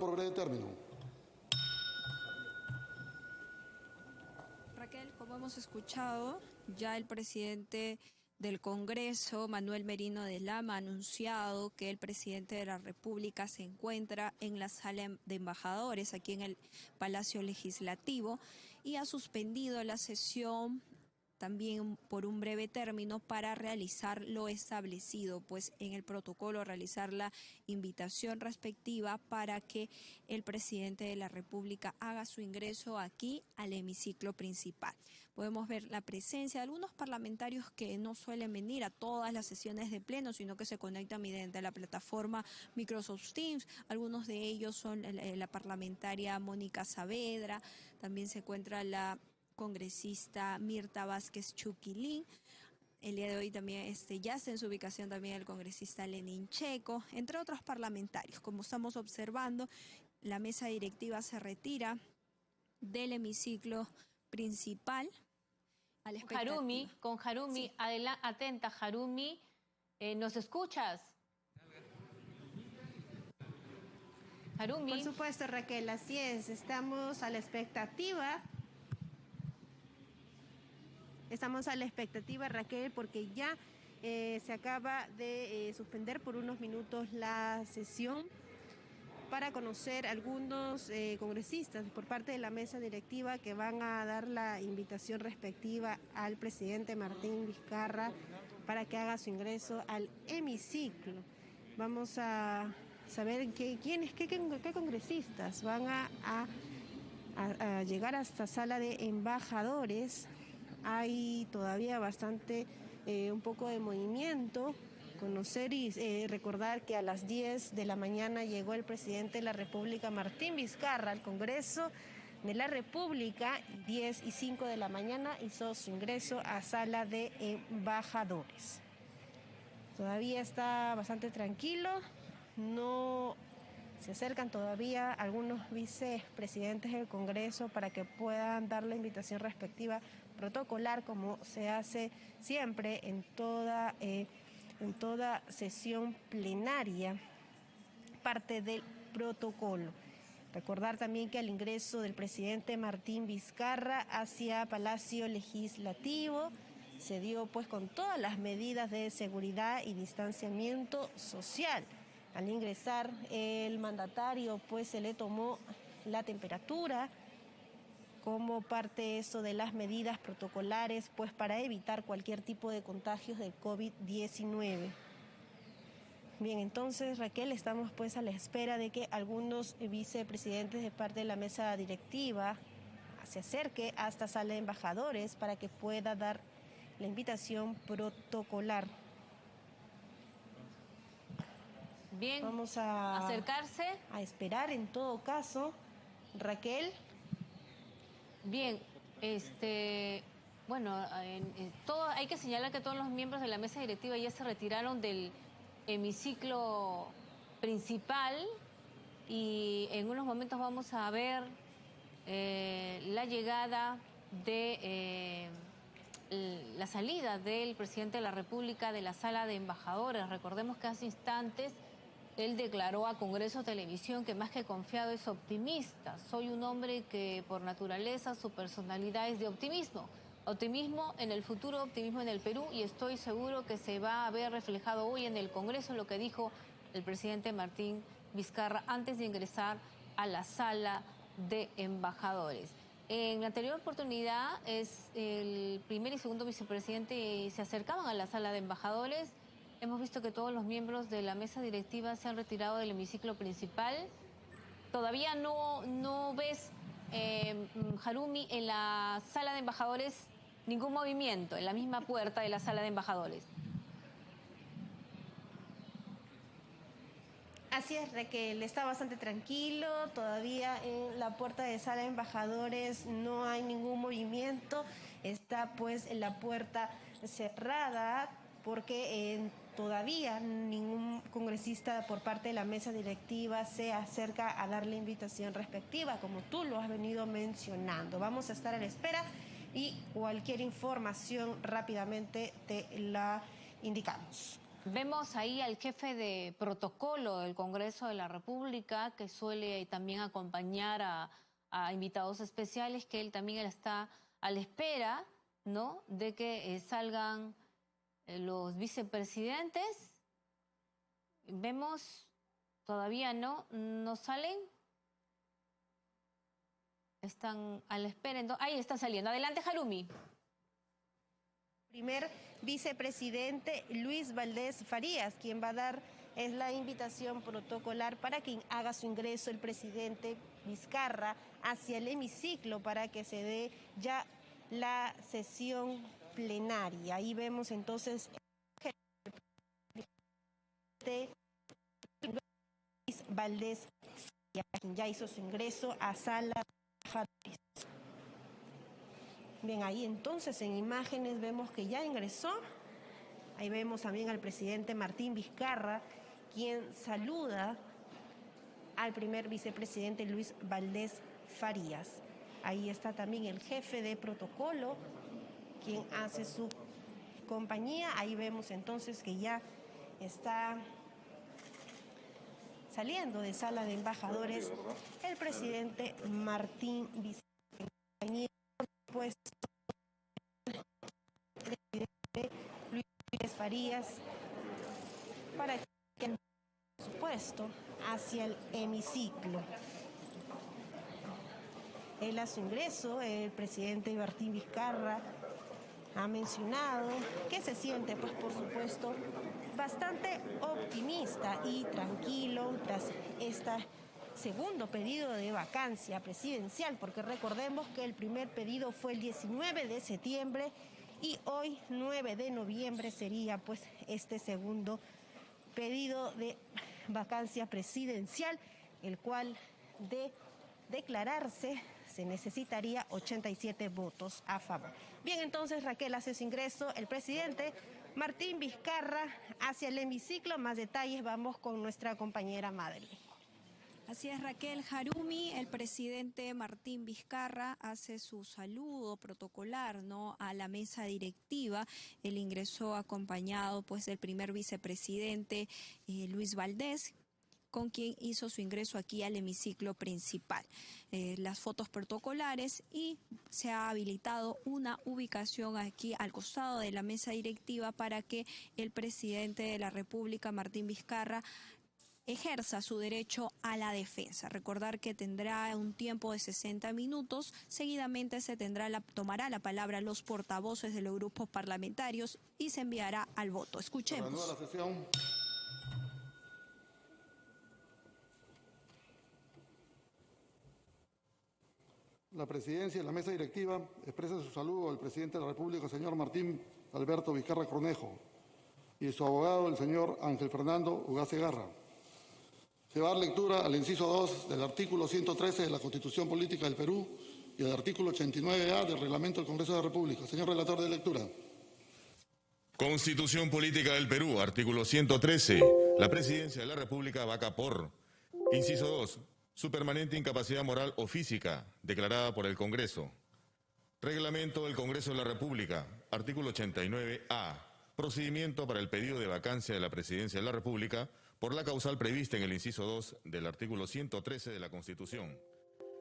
por breve término. Raquel, como hemos escuchado, ya el presidente del Congreso, Manuel Merino de Lama, ha anunciado que el presidente de la República se encuentra en la sala de embajadores, aquí en el Palacio Legislativo, y ha suspendido la sesión también por un breve término para realizar lo establecido, pues en el protocolo realizar la invitación respectiva para que el presidente de la República haga su ingreso aquí al hemiciclo principal. Podemos ver la presencia de algunos parlamentarios que no suelen venir a todas las sesiones de pleno, sino que se conectan mediante la plataforma Microsoft Teams. Algunos de ellos son la parlamentaria Mónica Saavedra, también se encuentra la congresista Mirta Vázquez Chuquilín. El día de hoy también ya está en su ubicación también el congresista Lenín Checo, entre otros parlamentarios. Como estamos observando, la mesa directiva se retira del hemiciclo principal a la expectativa. Con Harumi, sí. Atenta, Harumi, ¿nos escuchas? Harumi. Por supuesto, Raquel, así es, estamos a la expectativa. Estamos a la expectativa, Raquel, porque ya se acaba de suspender por unos minutos la sesión para conocer algunos congresistas por parte de la mesa directiva que van a dar la invitación respectiva al presidente Martín Vizcarra para que haga su ingreso al hemiciclo. Vamos a saber qué congresistas van a llegar a esta sala de embajadores. Hay todavía bastante, un poco de movimiento. Conocer y recordar que a las 10 de la mañana llegó el presidente de la República, Martín Vizcarra, al Congreso de la República. 10:05 de la mañana hizo su ingreso a sala de embajadores. Todavía está bastante tranquilo, no se acercan todavía algunos vicepresidentes del Congreso para que puedan dar la invitación respectiva protocolar, como se hace siempre en toda sesión plenaria, parte del protocolo. Recordar también que al ingreso del presidente Martín Vizcarra hacia Palacio Legislativo se dio pues con todas las medidas de seguridad y distanciamiento social. Al ingresar el mandatario pues se le tomó la temperatura como parte eso de las medidas protocolares pues para evitar cualquier tipo de contagios de COVID-19. Bien, entonces Raquel, estamos pues a la espera de que algunos vicepresidentes de parte de la mesa directiva se acerque a esta sala de embajadores para que pueda dar la invitación protocolar. Bien, vamos a acercarse. A esperar en todo caso, Raquel. Bien, bueno, hay que señalar que todos los miembros de la mesa directiva ya se retiraron del hemiciclo principal y en unos momentos vamos a ver la llegada de la salida del presidente de la República de la sala de embajadores. Recordemos que hace instantes él declaró a Congreso Televisión que más que confiado es optimista. Soy un hombre que por naturaleza su personalidad es de optimismo. Optimismo en el futuro, optimismo en el Perú, y estoy seguro que se va a ver reflejado hoy en el Congreso lo que dijo el presidente Martín Vizcarra antes de ingresar a la sala de embajadores. En la anterior oportunidad el primer y segundo vicepresidente se acercaban a la sala de embajadores. Hemos visto que todos los miembros de la mesa directiva se han retirado del hemiciclo principal. Todavía no ves, Harumi, en la sala de embajadores ningún movimiento, en la misma puerta de la sala de embajadores. Así es, Raquel, está bastante tranquilo, todavía en la puerta de sala de embajadores no hay ningún movimiento, está pues en la puerta cerrada porque todavía ningún congresista por parte de la mesa directiva se acerca a dar la invitación respectiva, como tú lo has venido mencionando. Vamos a estar a la espera y cualquier información rápidamente te la indicamos. Vemos ahí al jefe de protocolo del Congreso de la República, que suele también acompañar a invitados especiales, que él también está a la espera, ¿no?, de que salgan los vicepresidentes. Vemos, todavía no salen. Están a la espera. Ahí está saliendo. Adelante, Harumi. Primer vicepresidente Luis Valdés Farías, quien va a dar es la invitación protocolar para que haga su ingreso el presidente Vizcarra hacia el hemiciclo para que se dé ya la sesión plenaria. Ahí vemos entonces Luis Valdés Farías, quien ya hizo su ingreso a sala. Bien, ahí entonces en imágenes vemos que ya ingresó. Ahí vemos también al presidente Martín Vizcarra, quien saluda al primer vicepresidente Luis Valdés Farías. Ahí está también el jefe de protocolo, quien hace su compañía. Ahí vemos entonces que ya está saliendo de sala de embajadores el presidente Martín Vizcarra. Pues Luis Farías para que, por supuesto, hacia el hemiciclo. Él a su ingreso, el presidente Martín Vizcarra ha mencionado que se siente, pues por supuesto, bastante optimista y tranquilo tras esta segundo pedido de vacancia presidencial, porque recordemos que el primer pedido fue el 19 de septiembre y hoy 9 de noviembre sería pues este segundo pedido de vacancia presidencial, el cual de declararse se necesitaría 87 votos a favor. Bien, entonces Raquel hace su ingreso el presidente Martín Vizcarra hacia el hemiciclo. Más detalles vamos con nuestra compañera Madeleine. Así es, Raquel. Harumi, el presidente Martín Vizcarra hace su saludo protocolar, ¿no?, a la mesa directiva. Él ingresó acompañado pues del primer vicepresidente Luis Valdés, con quien hizo su ingreso aquí al hemiciclo principal. Las fotos protocolares, y se ha habilitado una ubicación aquí al costado de la mesa directiva para que el presidente de la República, Martín Vizcarra, ejerza su derecho a la defensa. Recordar que tendrá un tiempo de 60 minutos. Seguidamente tomará la palabra los portavoces de los grupos parlamentarios y se enviará al voto. Escuchemos. La sesión. La presidencia y la mesa directiva expresa su saludo al presidente de la República, señor Martín Alberto Vizcarra Cornejo, y su abogado, el señor Ángel Fernando Ugaz Garra. Se va a dar lectura al inciso 2 del artículo 113 de la Constitución Política del Perú y al artículo 89A del Reglamento del Congreso de la República. Señor relator de lectura. Constitución Política del Perú, artículo 113. La Presidencia de la República vaca por. Inciso 2. Su permanente incapacidad moral o física, declarada por el Congreso. Reglamento del Congreso de la República, artículo 89A. Procedimiento para el pedido de vacancia de la Presidencia de la República por la causal prevista en el inciso 2 del artículo 113 de la Constitución.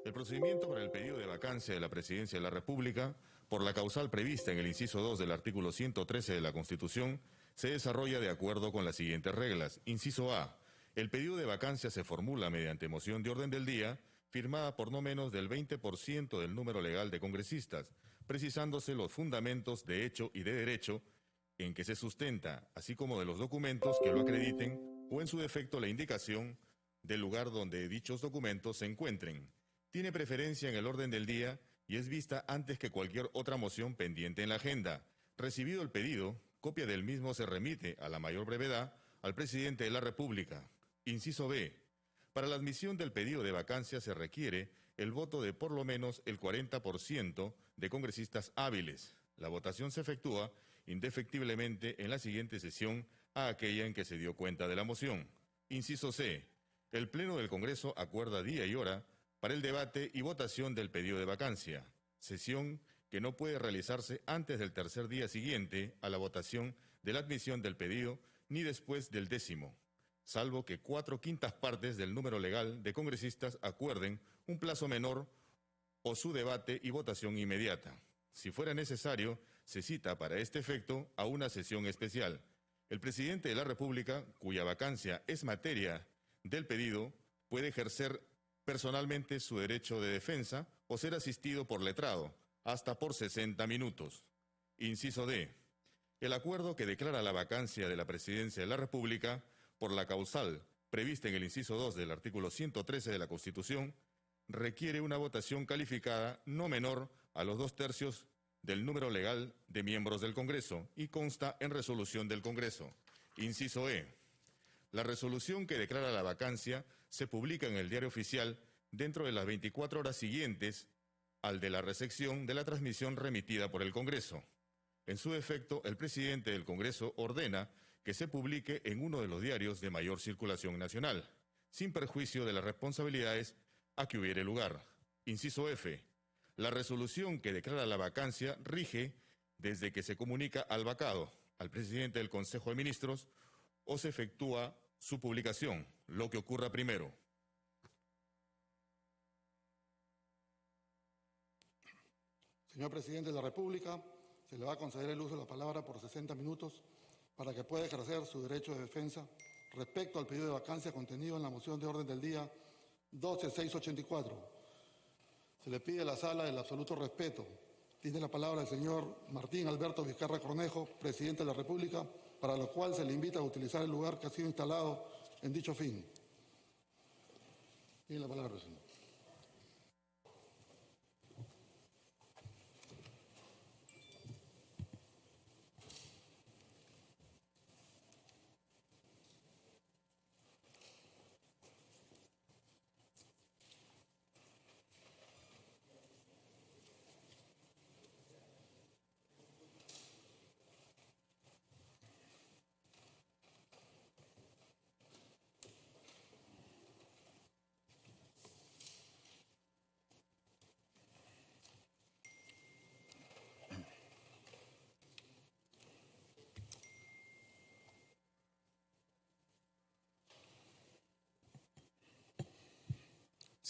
El procedimiento para el pedido de vacancia de la Presidencia de la República por la causal prevista en el inciso 2 del artículo 113 de la Constitución se desarrolla de acuerdo con las siguientes reglas. Inciso A. El pedido de vacancia se formula mediante moción de orden del día firmada por no menos del 20% del número legal de congresistas, precisándose los fundamentos de hecho y de derecho en que se sustenta, así como de los documentos que lo acrediten o en su defecto la indicación del lugar donde dichos documentos se encuentren. Tiene preferencia en el orden del día y es vista antes que cualquier otra moción pendiente en la agenda. Recibido el pedido, copia del mismo se remite a la mayor brevedad al presidente de la República. Inciso B. Para la admisión del pedido de vacancia se requiere el voto de por lo menos el 40% de congresistas hábiles. La votación se efectúa indefectiblemente en la siguiente sesión a aquella en que se dio cuenta de la moción. Inciso C. El Pleno del Congreso acuerda día y hora para el debate y votación del pedido de vacancia, sesión que no puede realizarse antes del tercer día siguiente a la votación de la admisión del pedido ni después del 10º, salvo que 4/5 partes del número legal de congresistas acuerden un plazo menor o su debate y votación inmediata. Si fuera necesario, se cita para este efecto a una sesión especial. El presidente de la República, cuya vacancia es materia del pedido, puede ejercer personalmente su derecho de defensa o ser asistido por letrado, hasta por 60 minutos. Inciso D. El acuerdo que declara la vacancia de la presidencia de la República por la causal prevista en el inciso 2 del artículo 113 de la Constitución requiere una votación calificada no menor a los 2/3 del número legal de miembros del Congreso y consta en resolución del Congreso. Inciso E. La resolución que declara la vacancia se publica en el Diario Oficial dentro de las 24 horas siguientes al de la recepción de la transmisión remitida por el Congreso. En su defecto, el presidente del Congreso ordena que se publique en uno de los diarios de mayor circulación nacional, sin perjuicio de las responsabilidades a que hubiere lugar. Inciso F. La resolución que declara la vacancia rige desde que se comunica al vacado, al presidente del Consejo de Ministros, o se efectúa su publicación, lo que ocurra primero. Señor presidente de la República, se le va a conceder el uso de la palabra por 60 minutos para que pueda ejercer su derecho de defensa respecto al pedido de vacancia contenido en la moción de orden del día 12684. Se le pide a la sala el absoluto respeto. Tiene la palabra el señor Martín Alberto Vizcarra Cornejo, presidente de la República, para lo cual se le invita a utilizar el lugar que ha sido instalado en dicho fin. Tiene la palabra, presidente.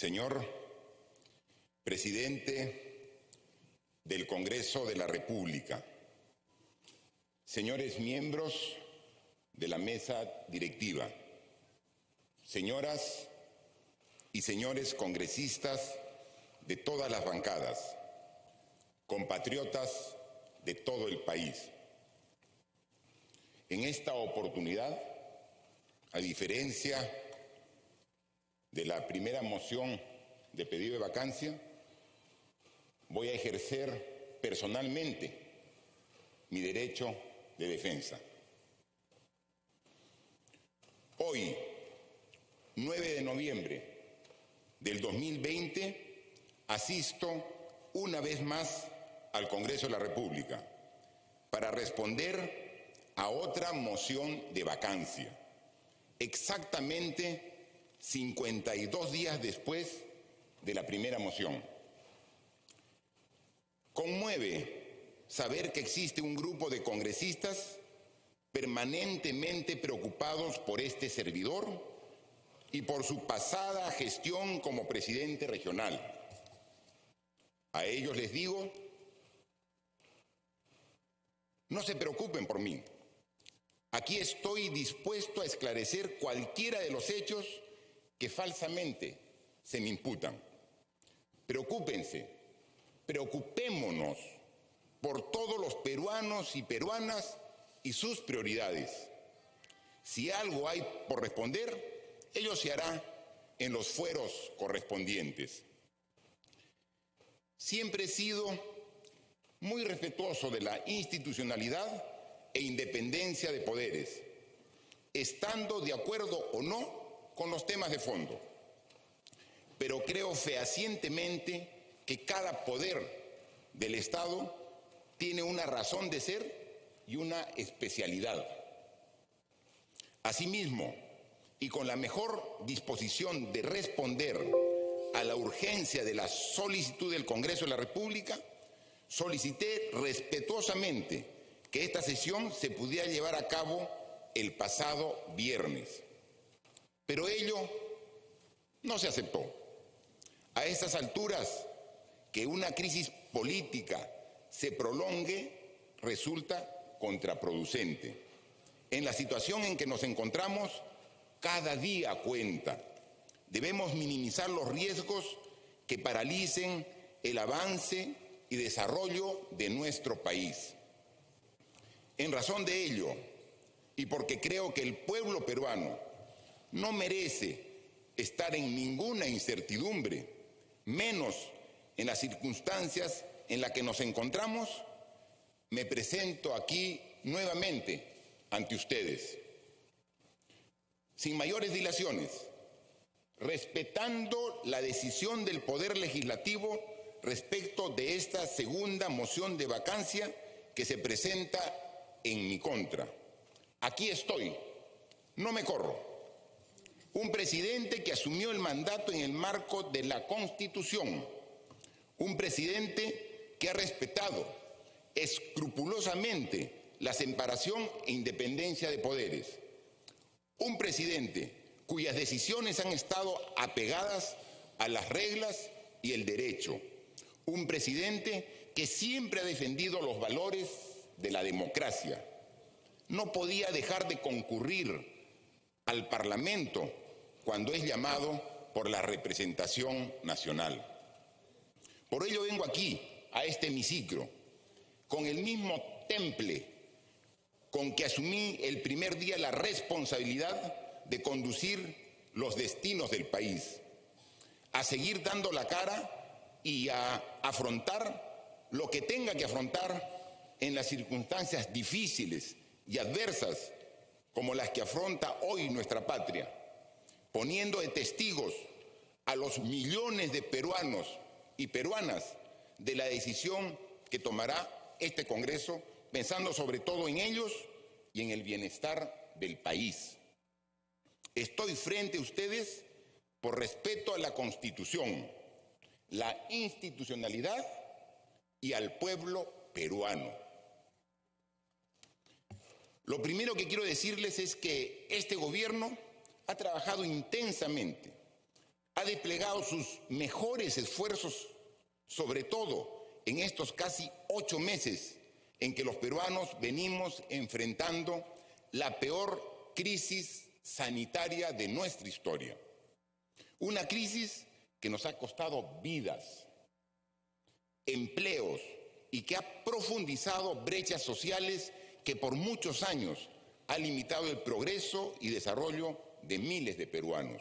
Señor Presidente del Congreso de la República, señores miembros de la mesa directiva, señoras y señores congresistas de todas las bancadas, compatriotas de todo el país. En esta oportunidad, a diferencia de la primera moción de pedido de vacancia, voy a ejercer personalmente mi derecho de defensa. Hoy, 9 de noviembre del 2020, asisto una vez más al Congreso de la República para responder a otra moción de vacancia, exactamente 52 días después de la primera moción. Conmueve saber que existe un grupo de congresistas permanentemente preocupados por este servidor y por su pasada gestión como presidente regional. A ellos les digo, no se preocupen por mí. Aquí estoy dispuesto a esclarecer cualquiera de los hechos que falsamente se me imputan. Preocúpense, preocupémonos por todos los peruanos y peruanas y sus prioridades. Si algo hay por responder, ello se hará en los fueros correspondientes. Siempre he sido muy respetuoso de la institucionalidad e independencia de poderes, estando de acuerdo o no con los temas de fondo, pero creo fehacientemente que cada poder del Estado tiene una razón de ser y una especialidad. Asimismo, y con la mejor disposición de responder a la urgencia de la solicitud del Congreso de la República, solicité respetuosamente que esta sesión se pudiera llevar a cabo el pasado viernes. Pero ello no se aceptó. A estas alturas, que una crisis política se prolongue resulta contraproducente. En la situación en que nos encontramos, cada día cuenta. Debemos minimizar los riesgos que paralicen el avance y desarrollo de nuestro país. En razón de ello, y porque creo que el pueblo peruano no merece estar en ninguna incertidumbre, menos en las circunstancias en las que nos encontramos, me presento aquí nuevamente ante ustedes. Sin mayores dilaciones, respetando la decisión del Poder Legislativo respecto de esta segunda moción de vacancia que se presenta en mi contra. Aquí estoy, no me corro. Un presidente que asumió el mandato en el marco de la Constitución. Un presidente que ha respetado escrupulosamente la separación e independencia de poderes. Un presidente cuyas decisiones han estado apegadas a las reglas y el derecho. Un presidente que siempre ha defendido los valores de la democracia. No podía dejar de concurrir al Parlamento cuando es llamado por la representación nacional. Por ello vengo aquí, a este hemiciclo, con el mismo temple con que asumí el primer día la responsabilidad de conducir los destinos del país, a seguir dando la cara y a afrontar lo que tenga que afrontar en las circunstancias difíciles y adversas como las que afronta hoy nuestra patria, poniendo de testigos a los millones de peruanos y peruanas de la decisión que tomará este Congreso, pensando sobre todo en ellos y en el bienestar del país. Estoy frente a ustedes por respeto a la Constitución, la institucionalidad y al pueblo peruano. Lo primero que quiero decirles es que este gobierno ha trabajado intensamente, ha desplegado sus mejores esfuerzos, sobre todo en estos casi 8 meses en que los peruanos venimos enfrentando la peor crisis sanitaria de nuestra historia. Una crisis que nos ha costado vidas, empleos y que ha profundizado brechas sociales que por muchos años ha limitado el progreso y desarrollo de miles de peruanos.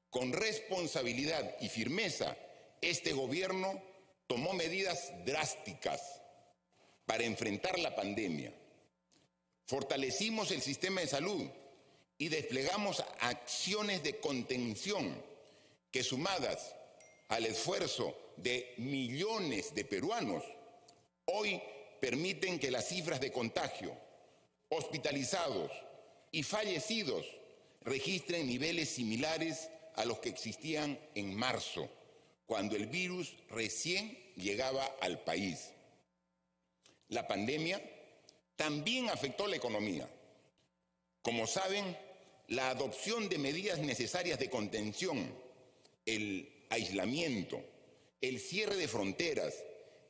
Con responsabilidad y firmeza, este gobierno tomó medidas drásticas para enfrentar la pandemia. Fortalecimos el sistema de salud y desplegamos acciones de contención que, sumadas al esfuerzo de millones de peruanos, hoy permiten que las cifras de contagio, hospitalizados y fallecidos registren niveles similares a los que existían en marzo, cuando el virus recién llegaba al país. La pandemia también afectó la economía. Como saben, la adopción de medidas necesarias de contención, el aislamiento, el cierre de fronteras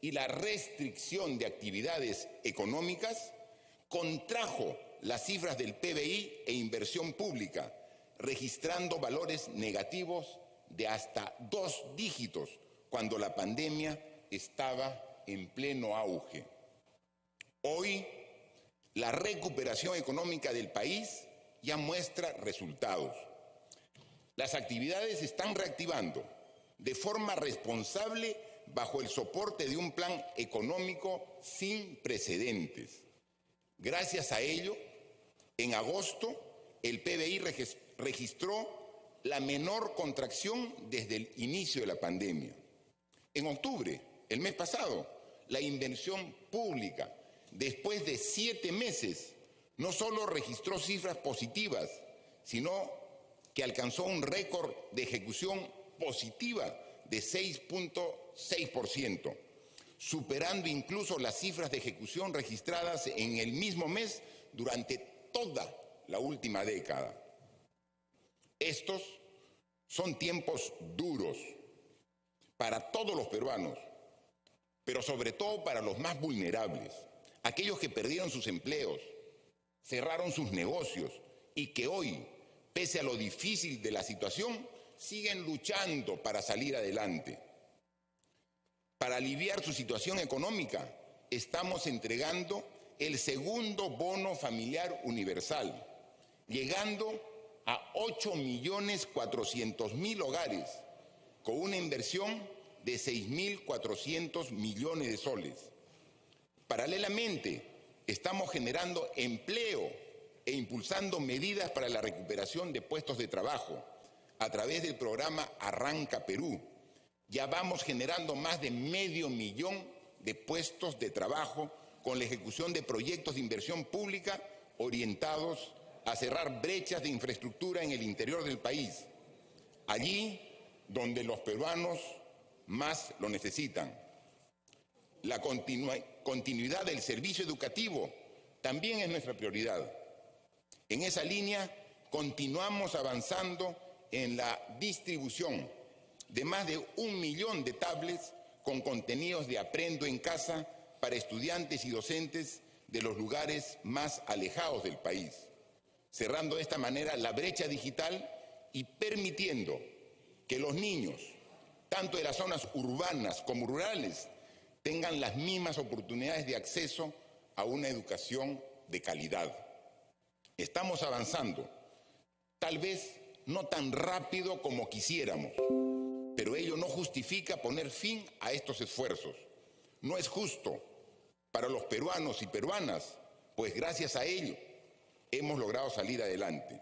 y la restricción de actividades económicas contrajo las cifras del PBI e inversión pública, registrando valores negativos de hasta 2 dígitos cuando la pandemia estaba en pleno auge. Hoy, la recuperación económica del país ya muestra resultados. Las actividades se están reactivando de forma responsable bajo el soporte de un plan económico sin precedentes. Gracias a ello, en agosto, el PBI registró la menor contracción desde el inicio de la pandemia. En octubre, el mes pasado, la inversión pública, después de 7 meses, no solo registró cifras positivas, sino que alcanzó un récord de ejecución positiva de 6.6%, superando incluso las cifras de ejecución registradas en el mismo mes durante toda la última década. Estos son tiempos duros para todos los peruanos, pero sobre todo para los más vulnerables, aquellos que perdieron sus empleos, cerraron sus negocios y que hoy, pese a lo difícil de la situación, siguen luchando para salir adelante. Para aliviar su situación económica, estamos entregando el segundo bono familiar universal, llegando a 8.400.000 hogares, con una inversión de 6.400 millones de soles. Paralelamente, estamos generando empleo e impulsando medidas para la recuperación de puestos de trabajo a través del programa Arranca Perú. Ya vamos generando más de 500.000 de puestos de trabajo con la ejecución de proyectos de inversión pública orientados a cerrar brechas de infraestructura en el interior del país, allí donde los peruanos más lo necesitan. La continuidad del servicio educativo también es nuestra prioridad. En esa línea, continuamos avanzando en la distribución de más de 1 millón de tablets con contenidos de Aprendo en Casa para estudiantes y docentes de los lugares más alejados del país, cerrando de esta manera la brecha digital y permitiendo que los niños, tanto de las zonas urbanas como rurales, tengan las mismas oportunidades de acceso a una educación de calidad. Estamos avanzando, tal vez no tan rápido como quisiéramos, pero ello no justifica poner fin a estos esfuerzos. No es justo para los peruanos y peruanas, pues gracias a ello hemos logrado salir adelante.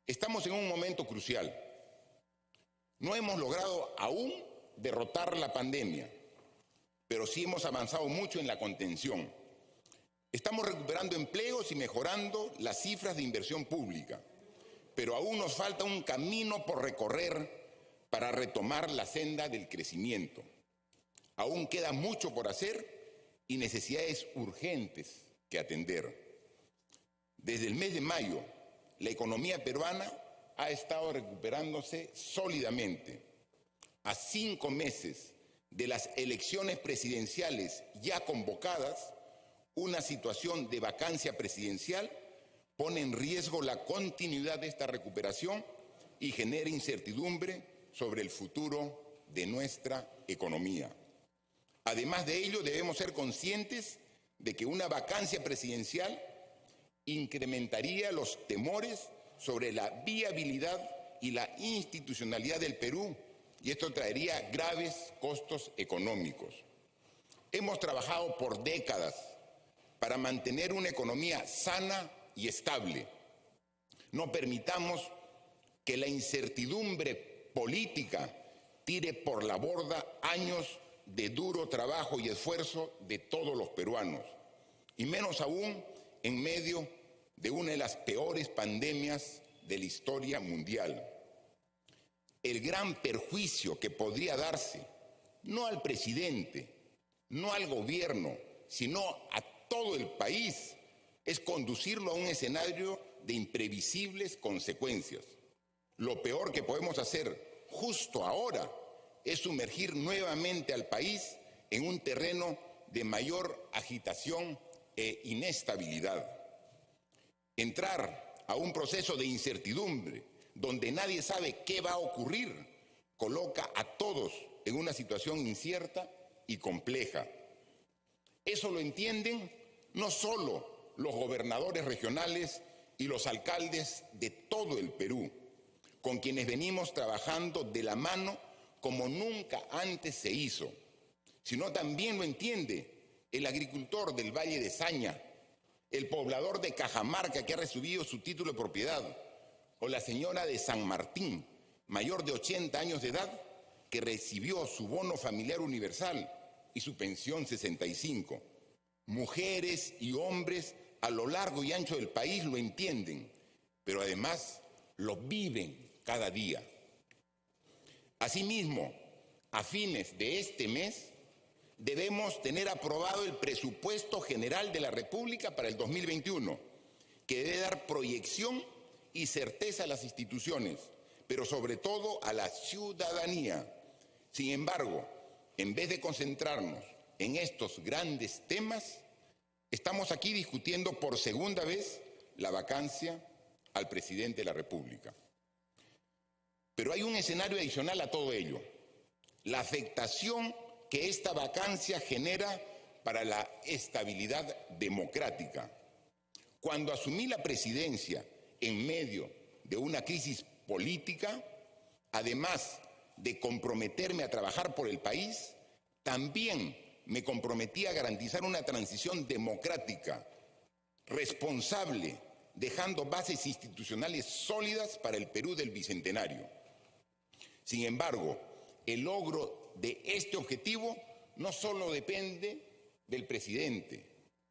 Estamos en un momento crucial. No hemos logrado aún derrotar la pandemia, pero sí hemos avanzado mucho en la contención. Estamos recuperando empleos y mejorando las cifras de inversión pública, pero aún nos falta un camino por recorrer para retomar la senda del crecimiento. Aún queda mucho por hacer y necesidades urgentes que atender. Desde el mes de mayo, la economía peruana ha estado recuperándose sólidamente. A 5 meses de las elecciones presidenciales ya convocadas, una situación de vacancia presidencial pone en riesgo la continuidad de esta recuperación y genera incertidumbre sobre el futuro de nuestra economía. Además de ello, debemos ser conscientes de que una vacancia presidencial incrementaría los temores sobre la viabilidad y la institucionalidad del Perú, y esto traería graves costos económicos. Hemos trabajado por décadas para mantener una economía sana y estable. No permitamos que la incertidumbre política tire por la borda años de duro trabajo y esfuerzo de todos los peruanos, y menos aún en medio de una de las peores pandemias de la historia mundial. El gran perjuicio que podría darse, no al presidente, no al gobierno, sino a todo el país, es conducirlo a un escenario de imprevisibles consecuencias. Lo peor que podemos hacer justo ahora es sumergir nuevamente al país en un terreno de mayor agitación e inestabilidad. Entrar a un proceso de incertidumbre donde nadie sabe qué va a ocurrir coloca a todos en una situación incierta y compleja. Eso lo entienden no solo los gobernadores regionales y los alcaldes de todo el Perú, con quienes venimos trabajando de la mano como nunca antes se hizo, sino también lo entiende el agricultor del Valle de Saña, el poblador de Cajamarca que ha recibido su título de propiedad, o la señora de San Martín, mayor de 80 años de edad, que recibió su bono familiar universal y su pensión 65. Mujeres y hombres a lo largo y ancho del país lo entienden, pero además lo viven cada día. Asimismo, a fines de este mes, debemos tener aprobado el presupuesto general de la República para el 2021, que debe dar proyección y certeza a las instituciones, pero sobre todo a la ciudadanía. Sin embargo, en vez de concentrarnos en estos grandes temas, estamos aquí discutiendo por segunda vez la vacancia al presidente de la República. Pero hay un escenario adicional a todo ello: la afectación que esta vacancia genera para la estabilidad democrática. Cuando asumí la presidencia en medio de una crisis política, además de comprometerme a trabajar por el país, también me comprometí a garantizar una transición democrática, responsable, dejando bases institucionales sólidas para el Perú del Bicentenario. Sin embargo, el logro de este objetivo no solo depende del presidente,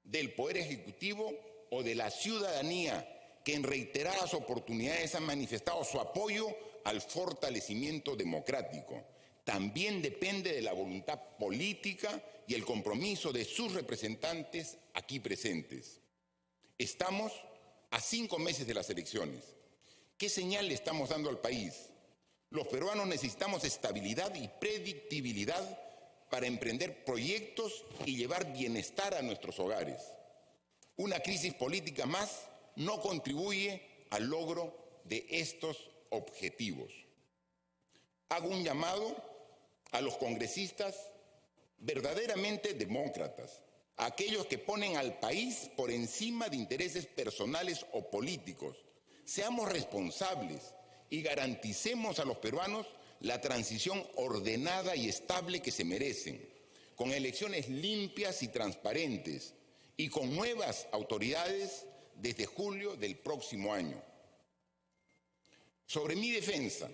del Poder Ejecutivo o de la ciudadanía, que en reiteradas oportunidades han manifestado su apoyo al fortalecimiento democrático. También depende de la voluntad política y el compromiso de sus representantes aquí presentes. Estamos a 5 meses de las elecciones. ¿Qué señal le estamos dando al país? Los peruanos necesitamos estabilidad y predictibilidad para emprender proyectos y llevar bienestar a nuestros hogares. Una crisis política más no contribuye al logro de estos objetivos. Hago un llamado a los congresistas verdaderamente demócratas, a aquellos que ponen al país por encima de intereses personales o políticos. Seamos responsables y garanticemos a los peruanos la transición ordenada y estable que se merecen, con elecciones limpias y transparentes y con nuevas autoridades desde julio del próximo año. Sobre mi defensa,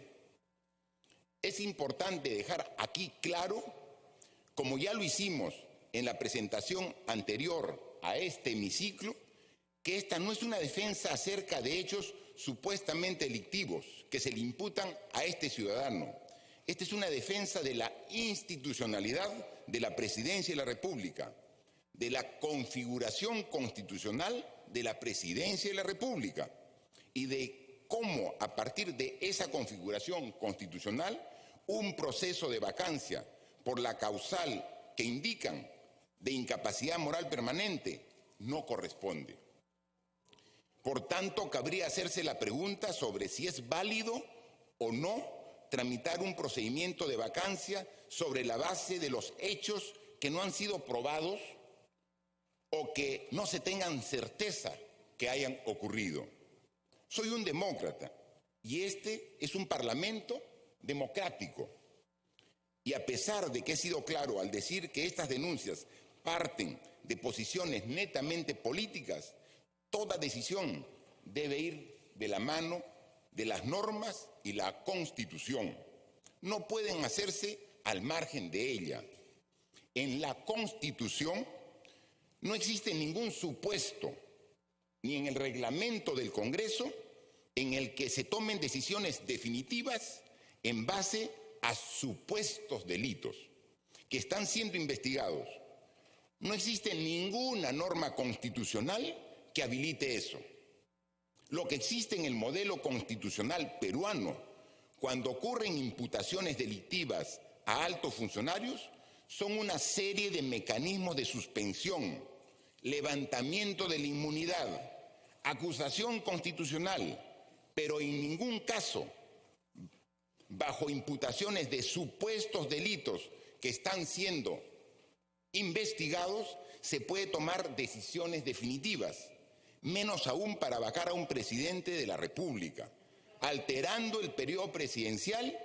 es importante dejar aquí claro, como ya lo hicimos en la presentación anterior a este hemiciclo, que esta no es una defensa acerca de hechos supuestamente delictivos que se le imputan a este ciudadano. Esta es una defensa de la institucionalidad de la Presidencia de la República, de la configuración constitucional de la Presidencia de la República y de cómo, a partir de esa configuración constitucional, un proceso de vacancia por la causal que indican de incapacidad moral permanente no corresponde. Por tanto, cabría hacerse la pregunta sobre si es válido o no tramitar un procedimiento de vacancia sobre la base de los hechos que no han sido probados o que no se tengan certeza que hayan ocurrido. Soy un demócrata y este es un parlamento democrático. Y a pesar de que he sido claro al decir que estas denuncias parten de posiciones netamente políticas, toda decisión debe ir de la mano de las normas y la Constitución. No pueden hacerse al margen de ella. En la Constitución no existe ningún supuesto, ni en el reglamento del Congreso, en el que se tomen decisiones definitivas en base a supuestos delitos que están siendo investigados. No existe ninguna norma constitucional que habilite eso. Lo que existe en el modelo constitucional peruano, cuando ocurren imputaciones delictivas a altos funcionarios, son una serie de mecanismos de suspensión, levantamiento de la inmunidad, acusación constitucional, pero en ningún caso bajo imputaciones de supuestos delitos que están siendo investigados, se puede tomar decisiones definitivas, menos aún para vacar a un presidente de la República, alterando el periodo presidencial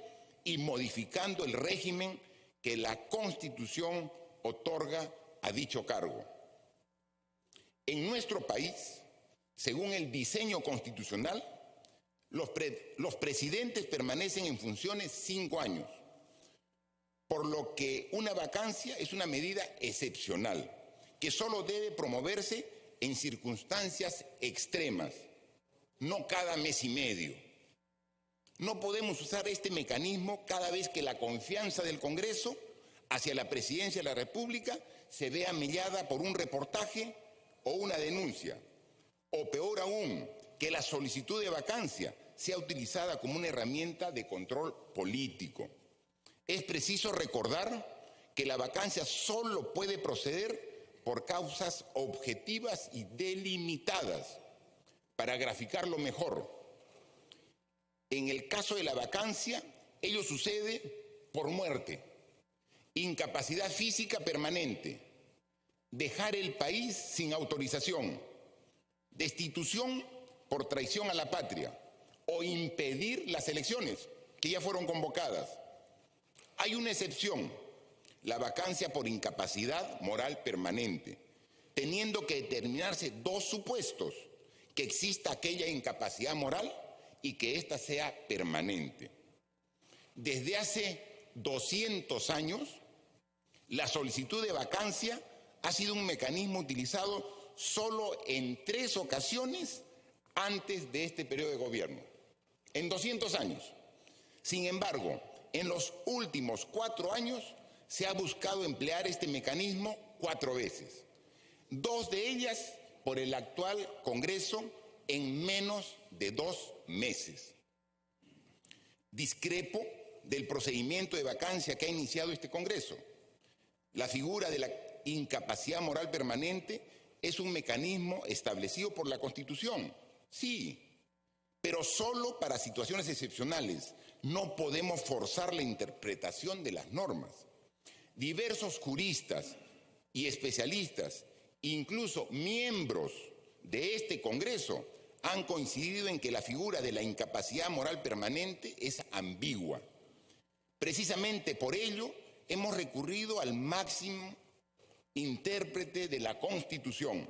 y modificando el régimen que la Constitución otorga a dicho cargo. En nuestro país, según el diseño constitucional, los presidentes permanecen en funciones 5 años, por lo que una vacancia es una medida excepcional que solo debe promoverse en circunstancias extremas, no cada mes y medio. No podemos usar este mecanismo cada vez que la confianza del Congreso hacia la Presidencia de la República se vea mellada por un reportaje o una denuncia, o peor aún, que la solicitud de vacancia sea utilizada como una herramienta de control político. Es preciso recordar que la vacancia solo puede proceder por causas objetivas y delimitadas. Para graficarlo mejor, en el caso de la vacancia, ello sucede por muerte, incapacidad física permanente, dejar el país sin autorización, destitución por traición a la patria o impedir las elecciones que ya fueron convocadas. Hay una excepción, la vacancia por incapacidad moral permanente, teniendo que determinarse dos supuestos: que exista aquella incapacidad moral y que ésta sea permanente. Desde hace 200 años, la solicitud de vacancia ha sido un mecanismo utilizado solo en 3 ocasiones antes de este periodo de gobierno. En 200 años. Sin embargo, en los últimos 4 años se ha buscado emplear este mecanismo 4 veces. 2 de ellas por el actual Congreso en menos de 2 meses. Discrepo del procedimiento de vacancia que ha iniciado este Congreso. La figura de la incapacidad moral permanente es un mecanismo establecido por la Constitución, sí, pero solo para situaciones excepcionales. No podemos forzar la interpretación de las normas. Diversos juristas y especialistas, incluso miembros de este Congreso, han coincidido en que la figura de la incapacidad moral permanente es ambigua. Precisamente por ello hemos recurrido al máximo intérprete de la Constitución,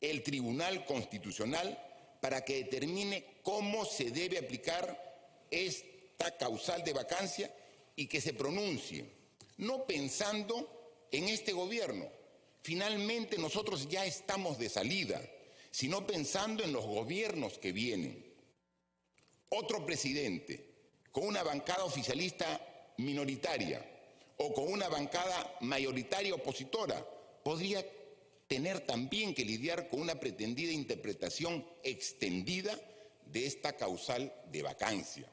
el Tribunal Constitucional, para que determine cómo se debe aplicar esta causal de vacancia y que se pronuncie, no pensando en este gobierno. Finalmente nosotros ya estamos de salida, sino pensando en los gobiernos que vienen. Otro presidente con una bancada oficialista minoritaria o con una bancada mayoritaria opositora podría tener también que lidiar con una pretendida interpretación extendida de esta causal de vacancia.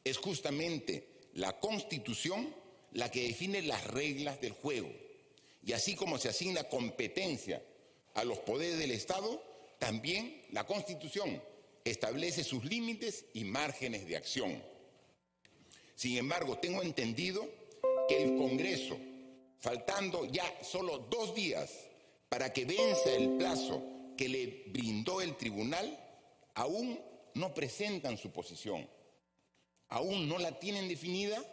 Es justamente la Constitución la que define las reglas del juego, y así como se asigna competencia a los poderes del Estado, también la Constitución establece sus límites y márgenes de acción. Sin embargo, tengo entendido que el Congreso, faltando ya solo 2 días para que venza el plazo que le brindó el tribunal, aún no presentan su posición, aún no la tienen definida,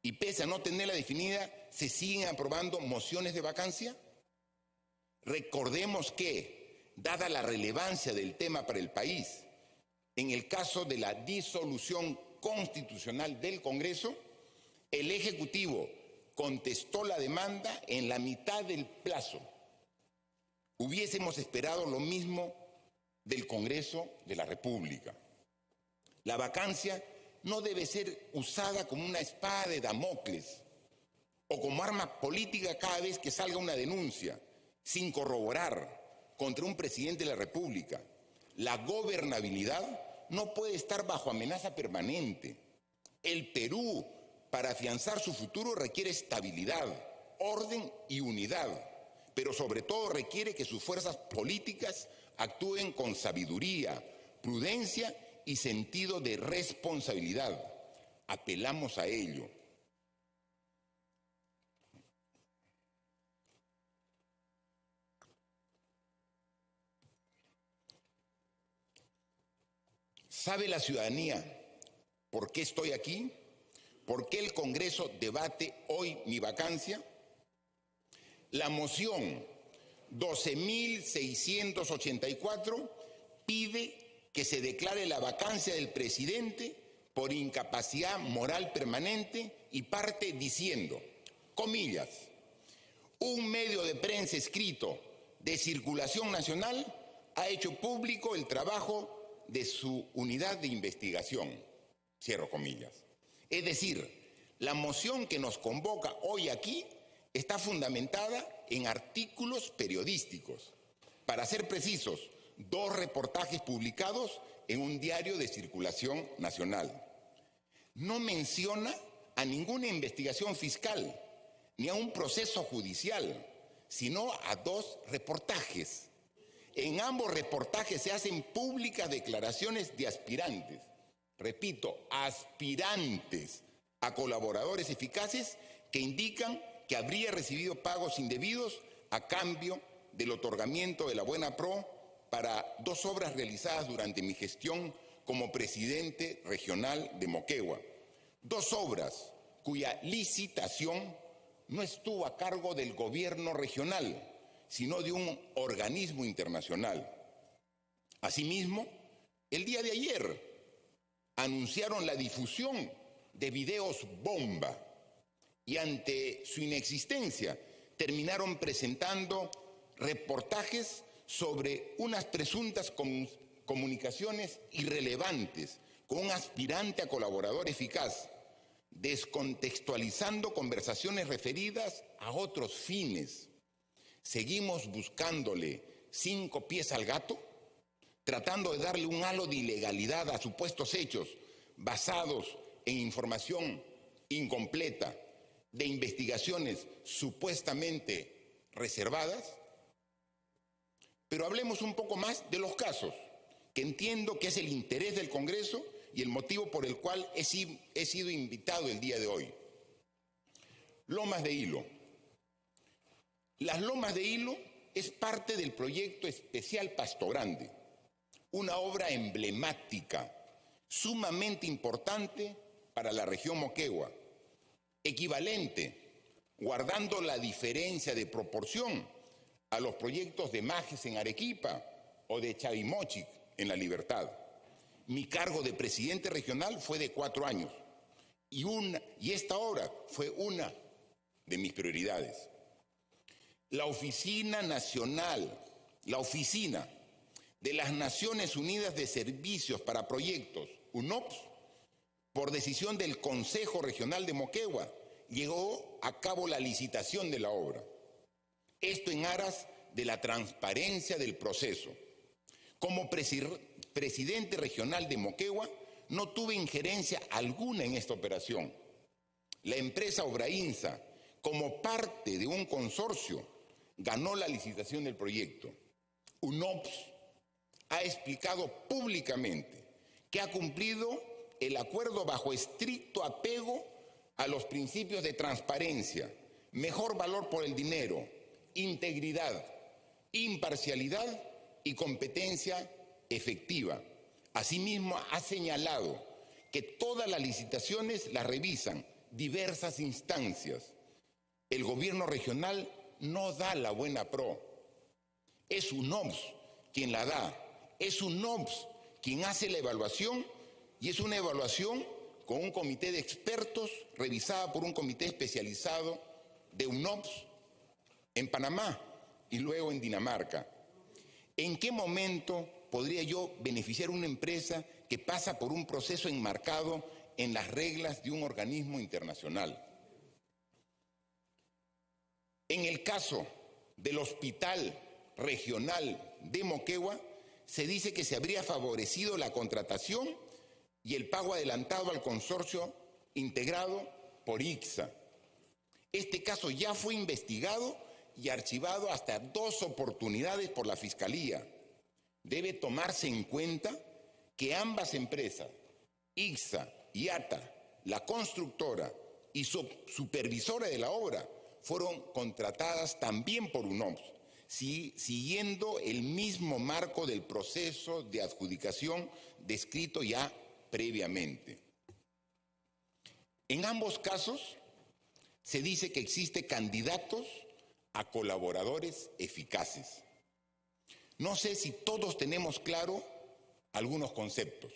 y pese a no tenerla definida, ¿se siguen aprobando mociones de vacancia? Recordemos que, dada la relevancia del tema para el país, en el caso de la disolución constitucional del Congreso, el Ejecutivo contestó la demanda en la mitad del plazo. Hubiésemos esperado lo mismo del Congreso de la República. La vacancia no debe ser usada como una espada de Damocles o como arma política cada vez que salga una denuncia sin corroborar contra un presidente de la República. La gobernabilidad no puede estar bajo amenaza permanente. El Perú, para afianzar su futuro, requiere estabilidad, orden y unidad, pero sobre todo requiere que sus fuerzas políticas actúen con sabiduría, prudencia y sentido de responsabilidad. Apelamos a ello. ¿Sabe la ciudadanía por qué estoy aquí? ¿Por qué el Congreso debate hoy mi vacancia? La moción 12.684 pide que se declare la vacancia del presidente por incapacidad moral permanente y parte diciendo, comillas, un medio de prensa escrito de circulación nacional ha hecho público el trabajo de su unidad de investigación, cierro comillas. Es decir, la moción que nos convoca hoy aquí está fundamentada en artículos periodísticos. Para ser precisos, 2 reportajes publicados en un diario de circulación nacional. No menciona a ninguna investigación fiscal ni a un proceso judicial, sino a 2 reportajes. En ambos reportajes se hacen públicas declaraciones de aspirantes, repito, aspirantes a colaboradores eficaces que indican que habría recibido pagos indebidos a cambio del otorgamiento de la Buena Pro para 2 obras realizadas durante mi gestión como presidente regional de Moquegua. 2 obras cuya licitación no estuvo a cargo del gobierno regional, sino de un organismo internacional. Asimismo, el día de ayer anunciaron la difusión de videos bomba y ante su inexistencia terminaron presentando reportajes sobre unas presuntas comunicaciones irrelevantes con un aspirante a colaborador eficaz, descontextualizando conversaciones referidas a otros fines. ¿Seguimos buscándole 5 pies al gato? Tratando de darle un halo de ilegalidad a supuestos hechos basados en información incompleta de investigaciones supuestamente reservadas. Pero hablemos un poco más de los casos, que entiendo que es el interés del Congreso y el motivo por el cual he sido invitado el día de hoy. Lomas de Hilo. Las Lomas de Hilo es parte del proyecto especial Pasto Grande, una obra emblemática, sumamente importante para la región Moquegua, equivalente, guardando la diferencia de proporción, a los proyectos de Majes en Arequipa o de Chavimochic en La Libertad. Mi cargo de presidente regional fue de 4 años y esta obra fue una de mis prioridades. La Oficina de las Naciones Unidas de Servicios para Proyectos, UNOPS, por decisión del Consejo Regional de Moquegua, llevó a cabo la licitación de la obra. Esto en aras de la transparencia del proceso. Como presidente regional de Moquegua, no tuve injerencia alguna en esta operación. La empresa Obrainsa, como parte de un consorcio, ganó la licitación del proyecto. UNOPS ha explicado públicamente que ha cumplido el acuerdo bajo estricto apego a los principios de transparencia, mejor valor por el dinero, integridad, imparcialidad y competencia efectiva. Asimismo, ha señalado que todas las licitaciones las revisan diversas instancias. El gobierno regional no da la Buena Pro. Es UNOPS quien la da. Es UNOPS quien hace la evaluación y es una evaluación con un comité de expertos revisada por un comité especializado de UNOPS en Panamá y luego en Dinamarca. ¿En qué momento podría yo beneficiar a una empresa que pasa por un proceso enmarcado en las reglas de un organismo internacional? En el caso del Hospital Regional de Moquegua, se dice que se habría favorecido la contratación y el pago adelantado al consorcio integrado por ICSA. Este caso ya fue investigado y archivado hasta 2 oportunidades por la Fiscalía. Debe tomarse en cuenta que ambas empresas, ICSA y ATA, la constructora y supervisora de la obra, fueron contratadas también por UNOPS, siguiendo el mismo marco del proceso de adjudicación descrito ya previamente. En ambos casos se dice que existen candidatos a colaboradores eficaces. No sé si todos tenemos claro algunos conceptos,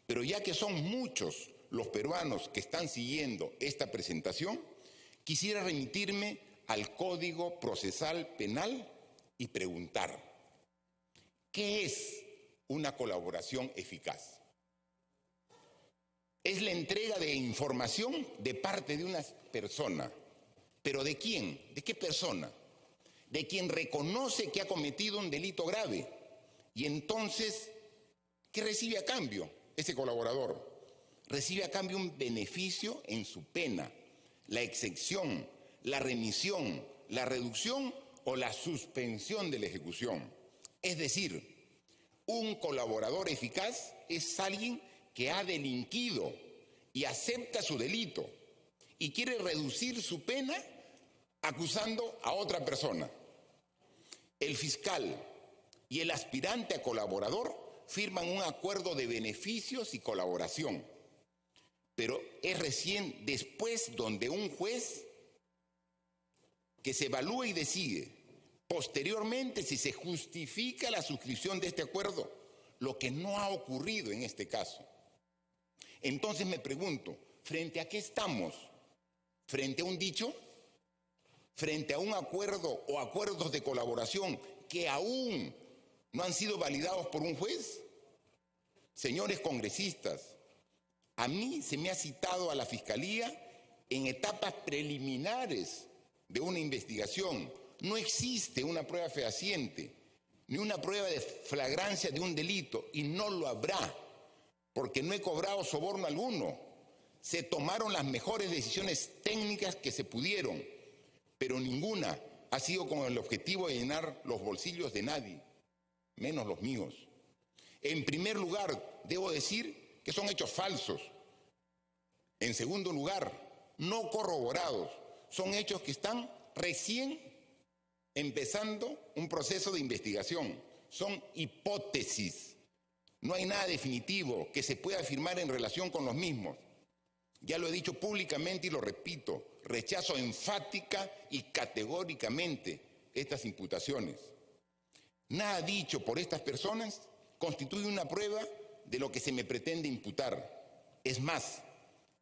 pero ya que son muchos los peruanos que están siguiendo esta presentación, quisiera remitirme al Código Procesal Penal y preguntar, ¿qué es una colaboración eficaz? Es la entrega de información de parte de una persona. ¿Pero de quién? ¿De qué persona? De quien reconoce que ha cometido un delito grave Y entonces, ¿qué recibe a cambio ese colaborador? Recibe a cambio un beneficio en su pena, la exención, la remisión, la reducción o la suspensión de la ejecución. Es decir, un colaborador eficaz es alguien que ha delinquido y acepta su delito y quiere reducir su pena acusando a otra persona. El fiscal y el aspirante a colaborador firman un acuerdo de beneficios y colaboración, pero es recién después donde un juez que se evalúa y decide posteriormente si se justifica la suscripción de este acuerdo, lo que no ha ocurrido en este caso. Entonces me pregunto, ¿frente a qué estamos? ¿Frente a un dicho? ¿Frente a un acuerdo o acuerdos de colaboración que aún no han sido validados por un juez? Señores congresistas, a mí se me ha citado a la Fiscalía en etapas preliminares de una investigación. No existe una prueba fehaciente, ni una prueba de flagrancia de un delito, y no lo habrá, porque no he cobrado soborno alguno. Se tomaron las mejores decisiones técnicas que se pudieron, pero ninguna ha sido con el objetivo de llenar los bolsillos de nadie, menos los míos. En primer lugar, debo decir que son hechos falsos. En segundo lugar, no corroborados. Son hechos que están recién empezando un proceso de investigación. Son hipótesis. No hay nada definitivo que se pueda afirmar en relación con los mismos. Ya lo he dicho públicamente y lo repito, rechazo enfática y categóricamente estas imputaciones. Nada dicho por estas personas constituye una prueba de lo que se me pretende imputar. Es más,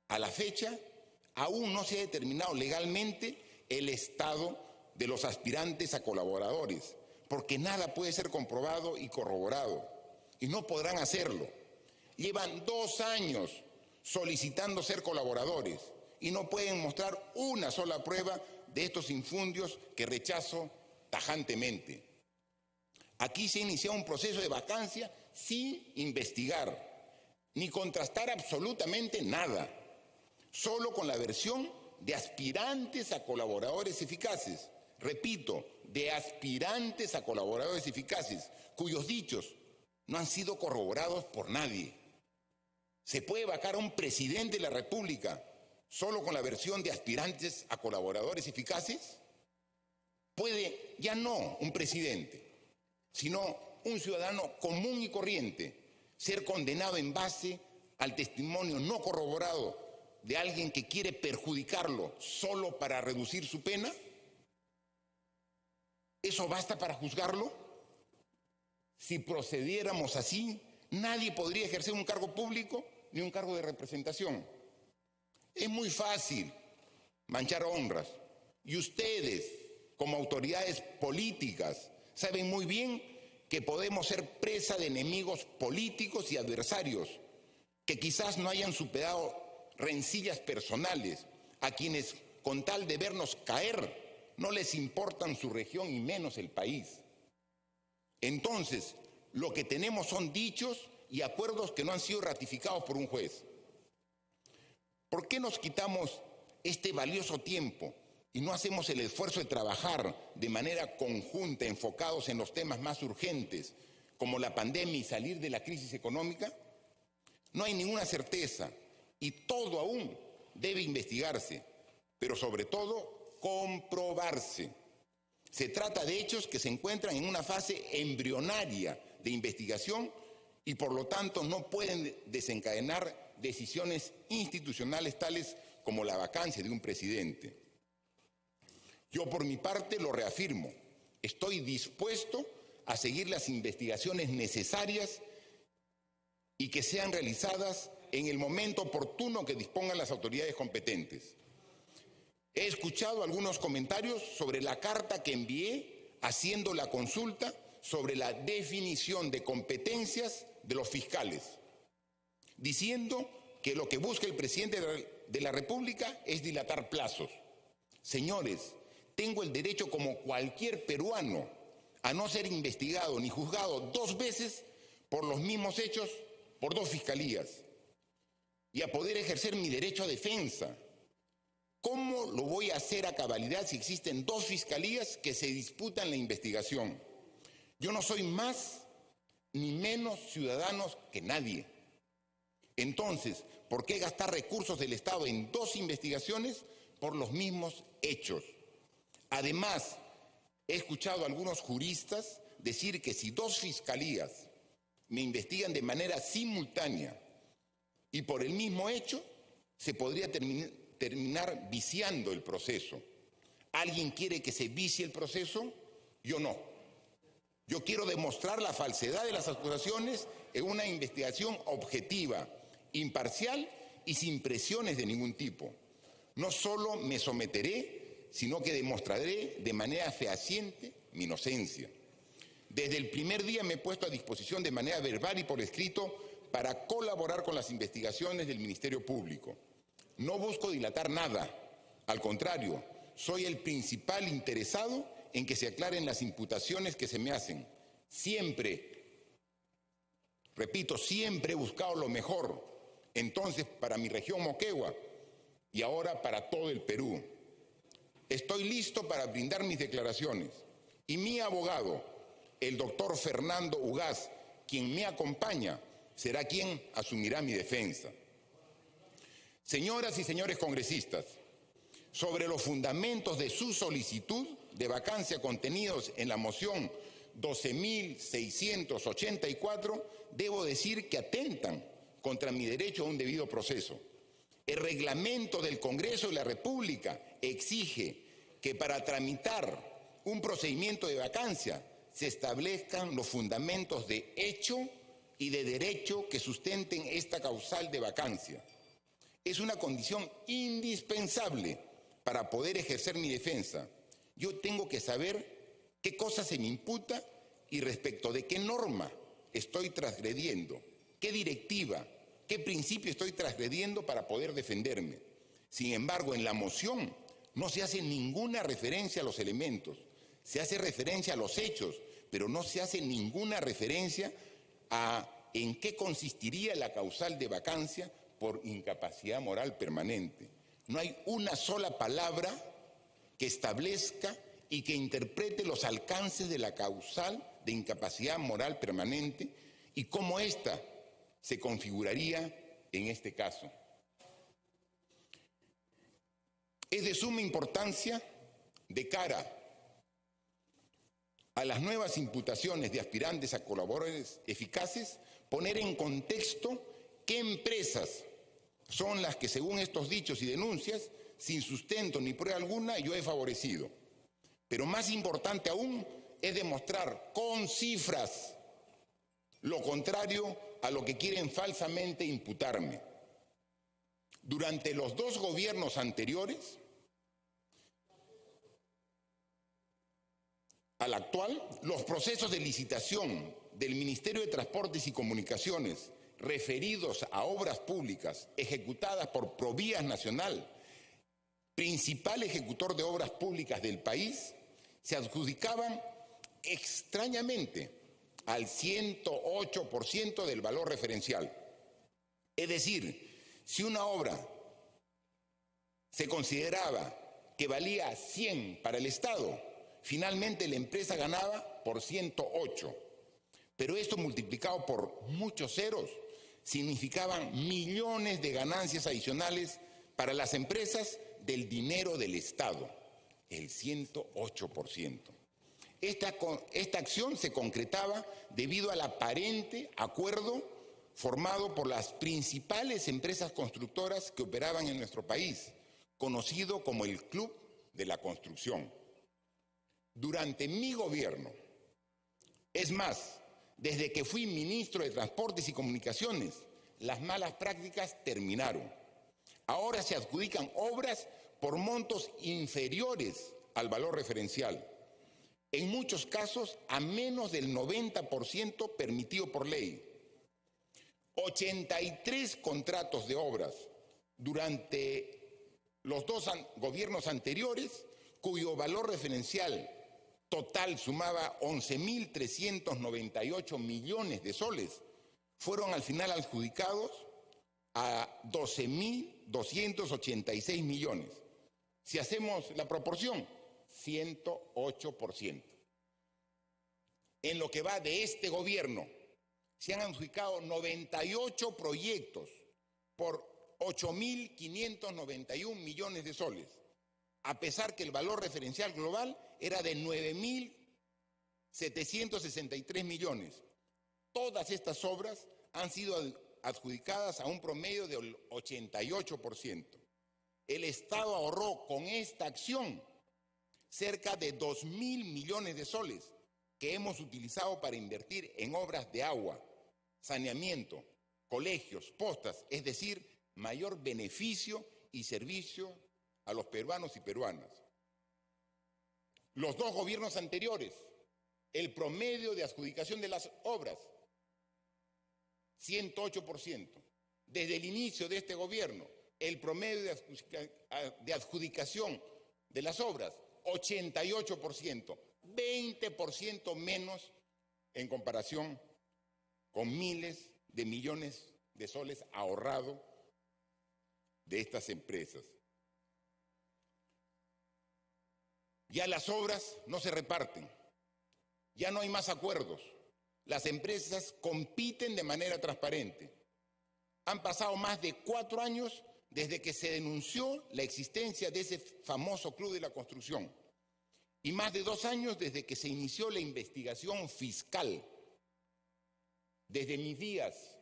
a la fecha aún no se ha determinado legalmente el estado de los aspirantes a colaboradores, porque nada puede ser comprobado y corroborado, y no podrán hacerlo. Llevan 2 años solicitando ser colaboradores y no pueden mostrar una sola prueba de estos infundios que rechazo tajantemente. Aquí se ha iniciado un proceso de vacancia sin investigar, ni contrastar absolutamente nada, solo con la versión de aspirantes a colaboradores eficaces. Repito, de aspirantes a colaboradores eficaces, cuyos dichos no han sido corroborados por nadie. ¿Se puede vacar a un presidente de la República solo con la versión de aspirantes a colaboradores eficaces? Puede ya no un presidente, sino un ciudadano común y corriente ser condenado en base al testimonio no corroborado de alguien que quiere perjudicarlo solo para reducir su pena. ¿Eso basta para juzgarlo? Si procediéramos así, nadie podría ejercer un cargo público ni un cargo de representación. Es muy fácil manchar honras. Y ustedes, como autoridades políticas, saben muy bien que podemos ser presa de enemigos políticos y adversarios, que quizás no hayan superado rencillas personales, a quienes con tal de vernos caer no les importan su región y menos el país. Entonces, lo que tenemos son dichos y acuerdos que no han sido ratificados por un juez. ¿Por qué nos quitamos este valioso tiempo y no hacemos el esfuerzo de trabajar de manera conjunta, enfocados en los temas más urgentes, como la pandemia y salir de la crisis económica? No hay ninguna certeza y todo aún debe investigarse, pero sobre todo comprobarse. Se trata de hechos que se encuentran en una fase embrionaria de investigación y por lo tanto no pueden desencadenar decisiones institucionales tales como la vacancia de un presidente. Yo por mi parte lo reafirmo, estoy dispuesto a seguir las investigaciones necesarias y que sean realizadas en el momento oportuno que dispongan las autoridades competentes. He escuchado algunos comentarios sobre la carta que envié haciendo la consulta sobre la definición de competencias de los fiscales, diciendo que lo que busca el presidente de la República es dilatar plazos. Señores, tengo el derecho como cualquier peruano a no ser investigado ni juzgado 2 veces por los mismos hechos por 2 fiscalías y a poder ejercer mi derecho a defensa. ¿Cómo lo voy a hacer a cabalidad si existen 2 fiscalías que se disputan la investigación? Yo no soy más ni menos ciudadano que nadie. Entonces, ¿por qué gastar recursos del Estado en 2 investigaciones por los mismos hechos? Además, he escuchado a algunos juristas decir que si 2 fiscalías me investigan de manera simultánea y por el mismo hecho, se podría terminar viciando el proceso. ¿Alguien quiere que se vicie el proceso? Yo no. Yo quiero demostrar la falsedad de las acusaciones en una investigación objetiva, imparcial y sin presiones de ningún tipo. No solo me someteré, sino que demostraré de manera fehaciente mi inocencia. Desde el primer día me he puesto a disposición de manera verbal y por escrito para colaborar con las investigaciones del Ministerio Público. No busco dilatar nada, al contrario, soy el principal interesado en que se aclaren las imputaciones que se me hacen. Siempre, repito, siempre he buscado lo mejor, entonces para mi región Moquegua y ahora para todo el Perú. Estoy listo para brindar mis declaraciones y mi abogado, el doctor Fernando Ugaz, quien me acompaña, será quien asumirá mi defensa. Señoras y señores congresistas, sobre los fundamentos de su solicitud de vacancia contenidos en la moción 12.684, debo decir que atentan contra mi derecho a un debido proceso. El reglamento del Congreso de la República exige que para tramitar un procedimiento de vacancia se establezcan los fundamentos de hecho y de derecho que sustenten esta causal de vacancia. Es una condición indispensable para poder ejercer mi defensa. Yo tengo que saber qué cosa se me imputa y respecto de qué norma estoy transgrediendo, qué directiva, qué principio estoy transgrediendo para poder defenderme. Sin embargo, en la moción no se hace ninguna referencia a los elementos, se hace referencia a los hechos, pero no se hace ninguna referencia a en qué consistiría la causal de vacancia por incapacidad moral permanente. No hay una sola palabra que establezca y que interprete los alcances de la causal de incapacidad moral permanente y cómo ésta se configuraría en este caso. Es de suma importancia de cara a las nuevas imputaciones de aspirantes a colaboradores eficaces, poner en contexto qué empresas son las que, según estos dichos y denuncias, sin sustento ni prueba alguna, yo he favorecido. Pero más importante aún es demostrar con cifras lo contrario a lo que quieren falsamente imputarme. Durante los 2 gobiernos anteriores al actual, los procesos de licitación del Ministerio de Transportes y Comunicaciones referidos a obras públicas ejecutadas por Provías Nacional, principal ejecutor de obras públicas del país, se adjudicaban extrañamente al 108% del valor referencial. Es decir, si una obra se consideraba que valía 100 para el Estado, finalmente la empresa ganaba por 108. Pero esto multiplicado por muchos ceros significaban millones de ganancias adicionales para las empresas del dinero del Estado, el 108%. Esta acción se concretaba debido al aparente acuerdo formado por las principales empresas constructoras que operaban en nuestro país, conocido como el Club de la Construcción. Durante mi gobierno, es más, desde que fui ministro de Transportes y Comunicaciones, las malas prácticas terminaron. Ahora se adjudican obras por montos inferiores al valor referencial, en muchos casos a menos del 90% permitido por ley. 83 contratos de obras durante los 2 gobiernos anteriores, cuyo valor referencial total sumaba 11.398 millones de soles, fueron al final adjudicados a 12.286 millones. Si hacemos la proporción, 108%. En lo que va de este gobierno, se han adjudicado 98 proyectos por 8.591 millones de soles, a pesar que el valor referencial global era de 9.763 millones. Todas estas obras han sido adjudicadas a un promedio del 88%. El Estado ahorró con esta acción cerca de 2.000 millones de soles que hemos utilizado para invertir en obras de agua, saneamiento, colegios, postas, es decir, mayor beneficio y servicio a los peruanos y peruanas. Los dos gobiernos anteriores, el promedio de adjudicación de las obras, 108%. Desde el inicio de este gobierno, el promedio de adjudicación de las obras, 88%, 20% menos en comparación con miles de millones de soles ahorrados de estas empresas. Ya las obras no se reparten, ya no hay más acuerdos, las empresas compiten de manera transparente. Han pasado más de 4 años desde que se denunció la existencia de ese famoso Club de la Construcción y más de 2 años desde que se inició la investigación fiscal. Desde mis días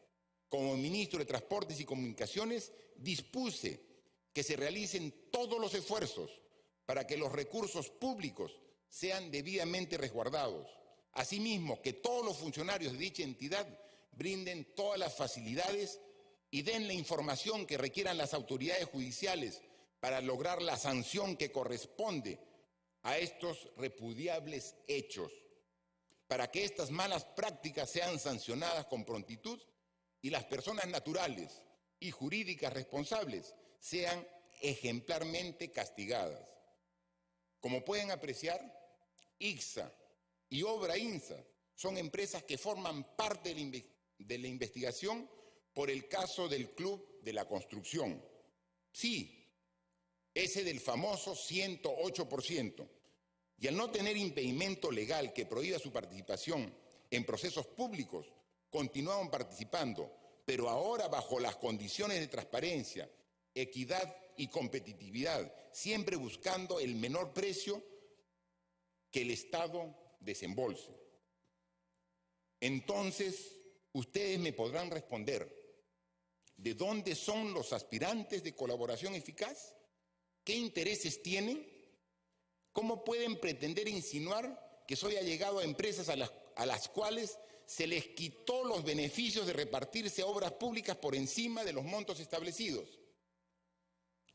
como ministro de Transportes y Comunicaciones dispuse que se realicen todos los esfuerzos para que los recursos públicos sean debidamente resguardados. Asimismo, que todos los funcionarios de dicha entidad brinden todas las facilidades y den la información que requieran las autoridades judiciales para lograr la sanción que corresponde a estos repudiables hechos, para que estas malas prácticas sean sancionadas con prontitud y las personas naturales y jurídicas responsables sean ejemplarmente castigadas. Como pueden apreciar, ICSA y Obra INSA son empresas que forman parte de la investigación por el caso del Club de la Construcción. Sí, ese del famoso 108%. Y al no tener impedimento legal que prohíba su participación en procesos públicos, continuaron participando, pero ahora bajo las condiciones de transparencia, equidad y competitividad, siempre buscando el menor precio que el Estado desembolse. Entonces, ustedes me podrán responder, ¿de dónde son los aspirantes de colaboración eficaz? ¿Qué intereses tienen? ¿Cómo pueden pretender insinuar que soy allegado a empresas a las cuales se les quitó los beneficios de repartirse obras públicas por encima de los montos establecidos?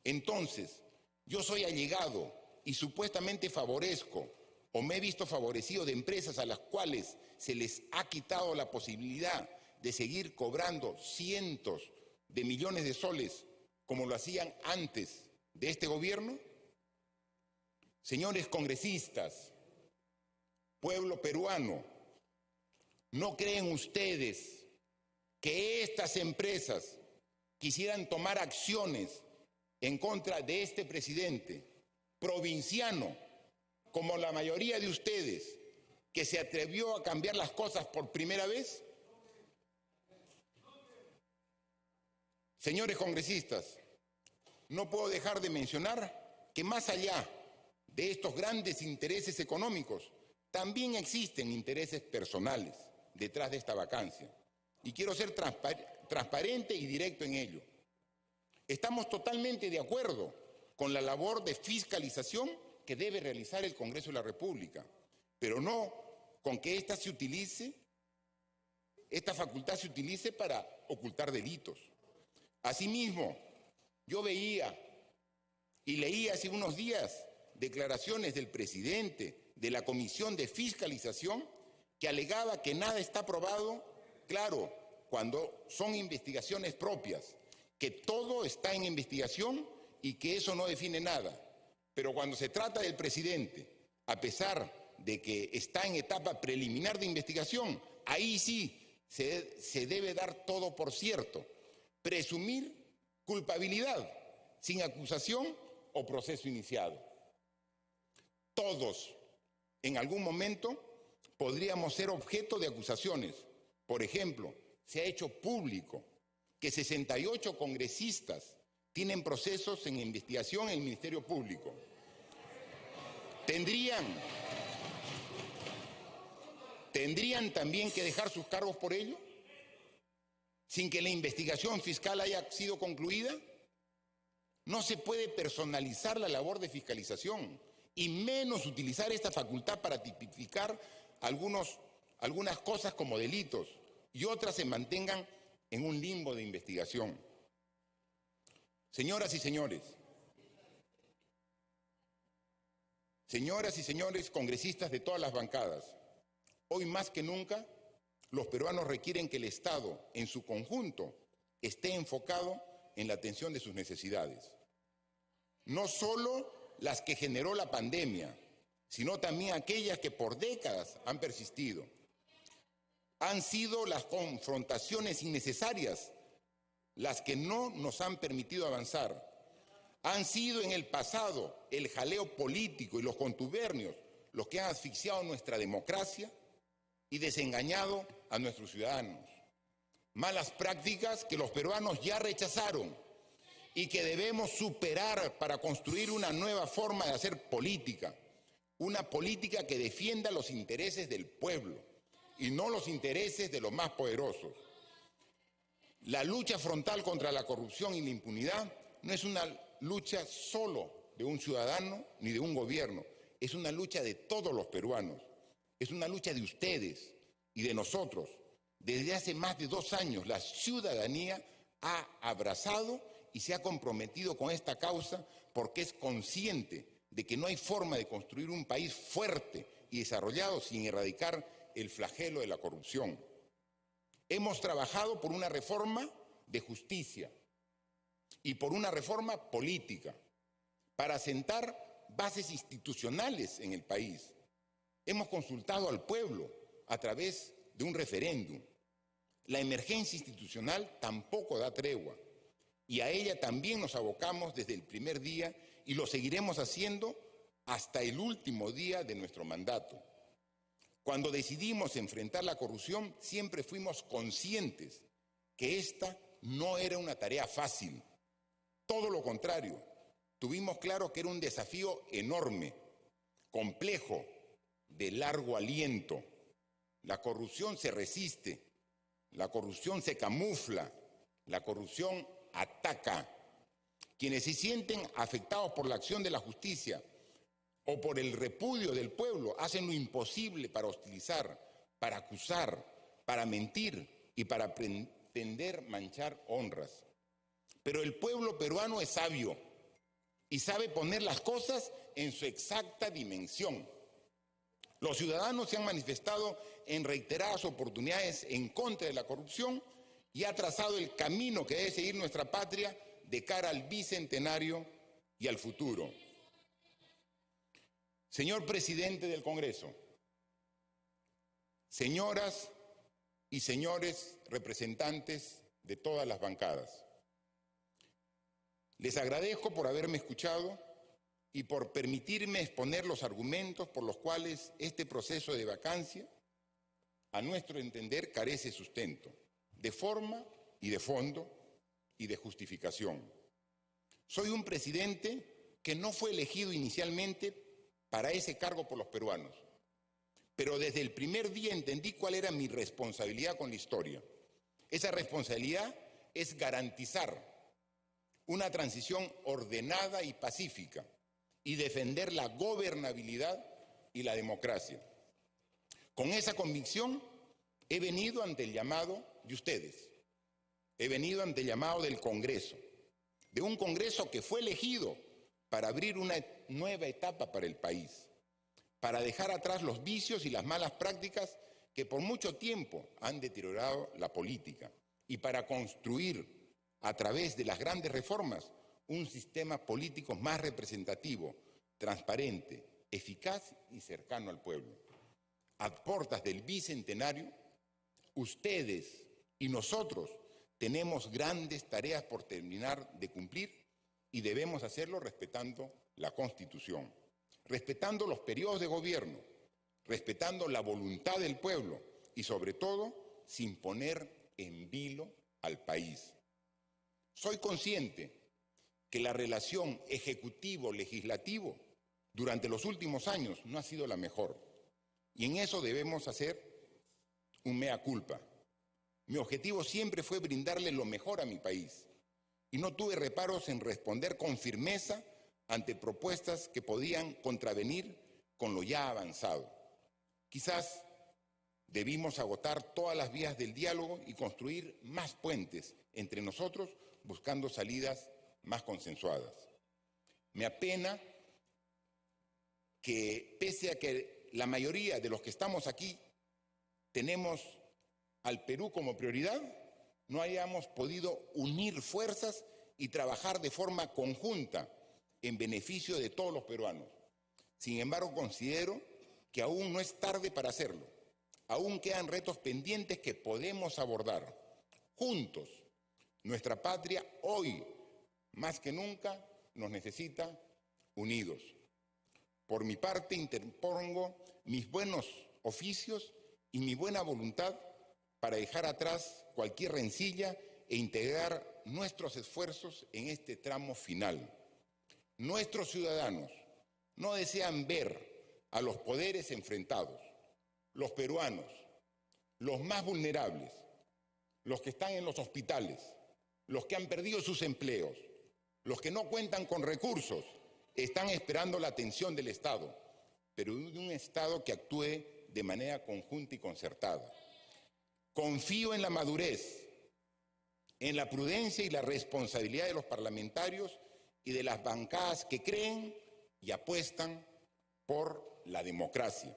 Entonces, yo soy allegado y supuestamente favorezco o me he visto favorecido de empresas a las cuales se les ha quitado la posibilidad de seguir cobrando cientos de millones de soles como lo hacían antes de este gobierno. Señores congresistas, pueblo peruano, ¿no creen ustedes que estas empresas quisieran tomar acciones en contra de este presidente provinciano, como la mayoría de ustedes, que se atrevió a cambiar las cosas por primera vez? Señores congresistas, no puedo dejar de mencionar que más allá de estos grandes intereses económicos, también existen intereses personales detrás de esta vacancia. Y quiero ser transparente y directo en ello. Estamos totalmente de acuerdo con la labor de fiscalización que debe realizar el Congreso de la República, pero no con que esta facultad se utilice para ocultar delitos. Asimismo, yo veía y leí hace unos días declaraciones del presidente de la Comisión de Fiscalización que alegaba que nada está probado, claro, cuando son investigaciones propias, que todo está en investigación y que eso no define nada. Pero cuando se trata del presidente, a pesar de que está en etapa preliminar de investigación, ahí sí se debe dar todo por cierto. Presumir culpabilidad sin acusación o proceso iniciado. Todos, en algún momento, podríamos ser objeto de acusaciones. Por ejemplo, se ha hecho público que 68 congresistas tienen procesos en investigación en el Ministerio Público. ¿Tendrían también que dejar sus cargos por ello? ¿Sin que la investigación fiscal haya sido concluida? No se puede personalizar la labor de fiscalización y menos utilizar esta facultad para tipificar algunas cosas como delitos y otras se mantengan en un limbo de investigación. Señoras y señores congresistas de todas las bancadas, hoy más que nunca los peruanos requieren que el Estado en su conjunto esté enfocado en la atención de sus necesidades. No solo las que generó la pandemia, sino también aquellas que por décadas han persistido. Han sido las confrontaciones innecesarias las que no nos han permitido avanzar. Han sido en el pasado el jaleo político y los contubernios los que han asfixiado nuestra democracia y desengañado a nuestros ciudadanos. Malas prácticas que los peruanos ya rechazaron y que debemos superar para construir una nueva forma de hacer política, una política que defienda los intereses del pueblo y no los intereses de los más poderosos. La lucha frontal contra la corrupción y la impunidad no es una lucha solo de un ciudadano ni de un gobierno, es una lucha de todos los peruanos, es una lucha de ustedes y de nosotros. Desde hace más de 2 años la ciudadanía ha abrazado y se ha comprometido con esta causa porque es consciente de que no hay forma de construir un país fuerte y desarrollado sin erradicar el flagelo de la corrupción. Hemos trabajado por una reforma de justicia y por una reforma política para sentar bases institucionales en el país. Hemos consultado al pueblo a través de un referéndum. La emergencia institucional tampoco da tregua y a ella también nos abocamos desde el primer día y lo seguiremos haciendo hasta el último día de nuestro mandato. Cuando decidimos enfrentar la corrupción, siempre fuimos conscientes que esta no era una tarea fácil. Todo lo contrario, tuvimos claro que era un desafío enorme, complejo, de largo aliento. La corrupción se resiste, la corrupción se camufla, la corrupción ataca. Quienes se sienten afectados por la acción de la justicia o por el repudio del pueblo hacen lo imposible para hostilizar, para acusar, para mentir y para pretender manchar honras. Pero el pueblo peruano es sabio y sabe poner las cosas en su exacta dimensión. Los ciudadanos se han manifestado en reiteradas oportunidades en contra de la corrupción y ha trazado el camino que debe seguir nuestra patria de cara al bicentenario y al futuro. Señor presidente del Congreso, señoras y señores representantes de todas las bancadas, les agradezco por haberme escuchado y por permitirme exponer los argumentos por los cuales este proceso de vacancia, a nuestro entender, carece sustento, de forma y de fondo y de justificación. Soy un presidente que no fue elegido inicialmente para ese cargo por los peruanos, pero desde el primer día entendí cuál era mi responsabilidad con la historia. Esa responsabilidad es garantizar una transición ordenada y pacífica y defender la gobernabilidad y la democracia. Con esa convicción he venido ante el llamado de ustedes, he venido ante el llamado del Congreso, de un Congreso que fue elegido para abrir una nueva etapa para el país, para dejar atrás los vicios y las malas prácticas que por mucho tiempo han deteriorado la política y para construir a través de las grandes reformas un sistema político más representativo, transparente, eficaz y cercano al pueblo. A puertas del bicentenario, ustedes y nosotros tenemos grandes tareas por terminar de cumplir y debemos hacerlo respetando la Constitución, respetando los periodos de gobierno, respetando la voluntad del pueblo y, sobre todo, sin poner en vilo al país. Soy consciente que la relación ejecutivo-legislativo durante los últimos años no ha sido la mejor y en eso debemos hacer un mea culpa. Mi objetivo siempre fue brindarle lo mejor a mi país y no tuve reparos en responder con firmeza ante propuestas que podían contravenir con lo ya avanzado. Quizás debimos agotar todas las vías del diálogo y construir más puentes entre nosotros buscando salidas más consensuadas. Me apena que pese a que la mayoría de los que estamos aquí tenemos al Perú como prioridad, no hayamos podido unir fuerzas y trabajar de forma conjunta en beneficio de todos los peruanos. Sin embargo, considero que aún no es tarde para hacerlo. Aún quedan retos pendientes que podemos abordar juntos. Nuestra patria hoy, más que nunca, nos necesita unidos. Por mi parte, interpongo mis buenos oficios y mi buena voluntad para dejar atrás cualquier rencilla e integrar nuestros esfuerzos en este tramo final. Nuestros ciudadanos no desean ver a los poderes enfrentados. Los peruanos, los más vulnerables, los que están en los hospitales, los que han perdido sus empleos, los que no cuentan con recursos, están esperando la atención del Estado, pero de un Estado que actúe de manera conjunta y concertada. Confío en la madurez, en la prudencia y la responsabilidad de los parlamentarios y de las bancadas que creen y apuestan por la democracia.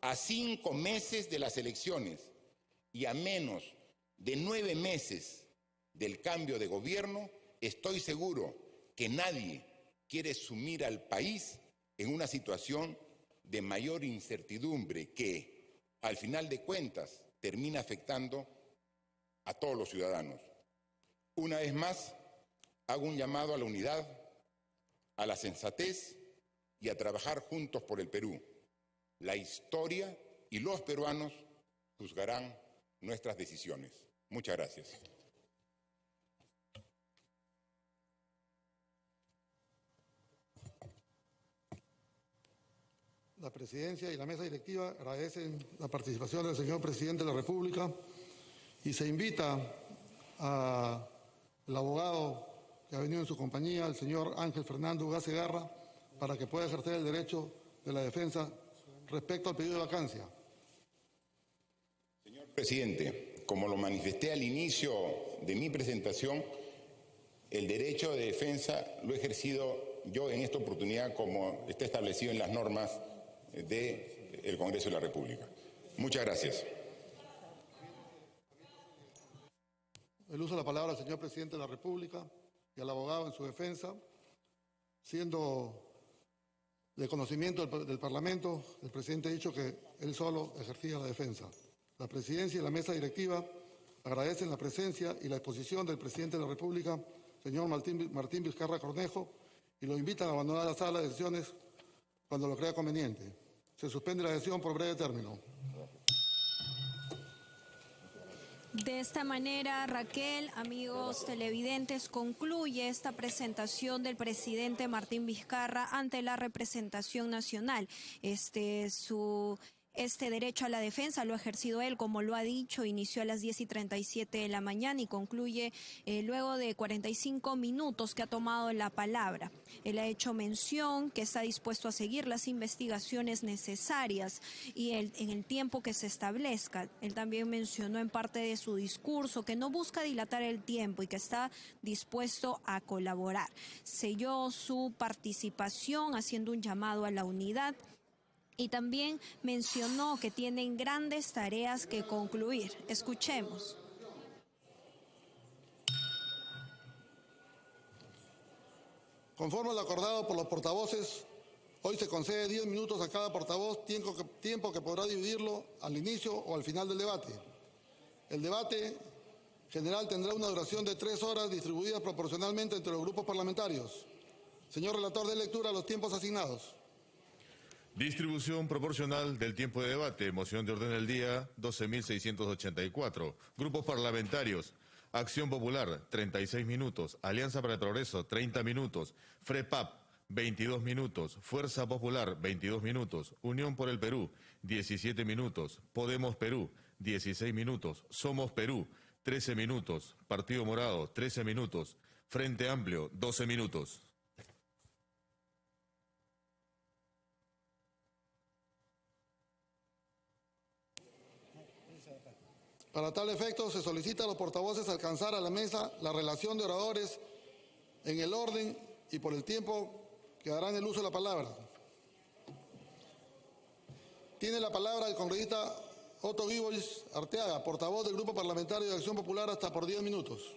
A 5 meses de las elecciones y a menos de 9 meses del cambio de gobierno, estoy seguro que nadie quiere sumir al país en una situación de mayor incertidumbre que, al final de cuentas, termina afectando a todos los ciudadanos. Una vez más, hago un llamado a la unidad, a la sensatez y a trabajar juntos por el Perú. La historia y los peruanos juzgarán nuestras decisiones. Muchas gracias. La Presidencia y la Mesa Directiva agradecen la participación del señor Presidente de la República y se invita al abogado que ha venido en su compañía, el señor Ángel Fernando Ugase Garra, para que pueda ejercer el derecho de la defensa respecto al pedido de vacancia. Señor Presidente, como lo manifesté al inicio de mi presentación, el derecho de defensa lo he ejercido yo en esta oportunidad como está establecido en las normas del Congreso de la República. Muchas gracias. El uso de la palabra al señor Presidente de la República y al abogado en su defensa, siendo de conocimiento del Parlamento, el Presidente ha dicho que él solo ejercía la defensa. La Presidencia y la Mesa Directiva agradecen la presencia y la exposición del Presidente de la República, señor Martín Vizcarra Cornejo, y lo invitan a abandonar la sala de sesiones cuando lo crea conveniente. Se suspende la sesión por breve término. De esta manera, Raquel, amigos televidentes, concluye esta presentación del presidente Martín Vizcarra ante la representación nacional. Este derecho a la defensa lo ha ejercido él, como lo ha dicho, inició a las 10:37 de la mañana y concluye luego de 45 minutos que ha tomado la palabra. Él ha hecho mención que está dispuesto a seguir las investigaciones necesarias y en el tiempo que se establezca. Él también mencionó en parte de su discurso que no busca dilatar el tiempo y que está dispuesto a colaborar. Selló su participación haciendo un llamado a la unidad. Y también mencionó que tienen grandes tareas que concluir. Escuchemos. Conforme a lo acordado por los portavoces, Hoy se concede 10 minutos a cada portavoz, tiempo que podrá dividirlo al inicio o al final del debate. El debate general tendrá una duración de 3 horas distribuidas proporcionalmente entre los grupos parlamentarios. Señor relator, dé lectura a los tiempos asignados. Distribución proporcional del tiempo de debate. Moción de orden del día 12.684. Grupos parlamentarios. Acción Popular, 36 minutos. Alianza para el Progreso, 30 minutos. FREPAP, 22 minutos. Fuerza Popular, 22 minutos. Unión por el Perú, 17 minutos. Podemos Perú, 16 minutos. Somos Perú, 13 minutos. Partido Morado, 13 minutos. Frente Amplio, 12 minutos. Para tal efecto, se solicita a los portavoces alcanzar a la mesa la relación de oradores en el orden y por el tiempo que darán el uso de la palabra. Tiene la palabra el congresista Otto Gibois Arteaga, portavoz del Grupo Parlamentario de Acción Popular, hasta por 10 minutos.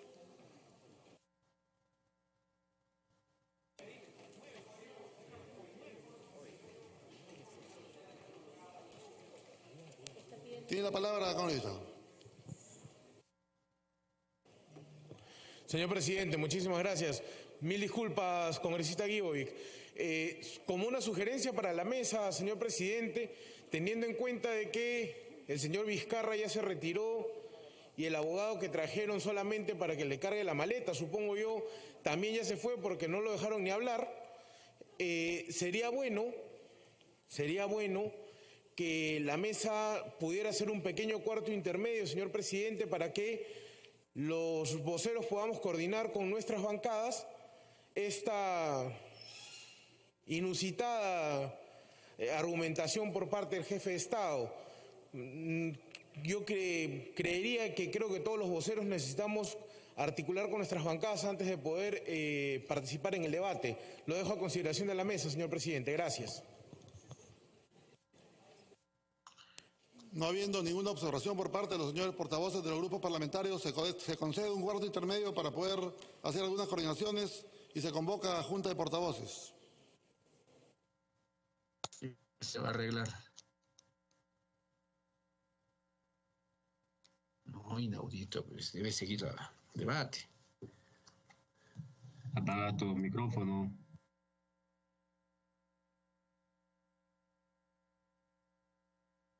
Tiene la palabra la congresista. Señor presidente, muchísimas gracias. Mil disculpas, congresista Gibovic. Como una sugerencia para la mesa, señor presidente, teniendo en cuenta de que el señor Vizcarra ya se retiró y el abogado que trajeron solamente para que le cargue la maleta, supongo yo, también ya se fue porque no lo dejaron ni hablar, sería bueno que la mesa pudiera hacer un pequeño cuarto intermedio, señor presidente, para que los voceros podamos coordinar con nuestras bancadas esta inusitada argumentación por parte del jefe de Estado. Yo creo que todos los voceros necesitamos articular con nuestras bancadas antes de poder participar en el debate. Lo dejo a consideración de la mesa, señor presidente. Gracias. No habiendo ninguna observación por parte de los señores portavoces de los grupos parlamentarios, se concede un cuarto intermedio para poder hacer algunas coordinaciones y se convoca a Junta de Portavoces. Se va a arreglar. No, inaudito, pues debe seguir el debate. Apaga tu micrófono.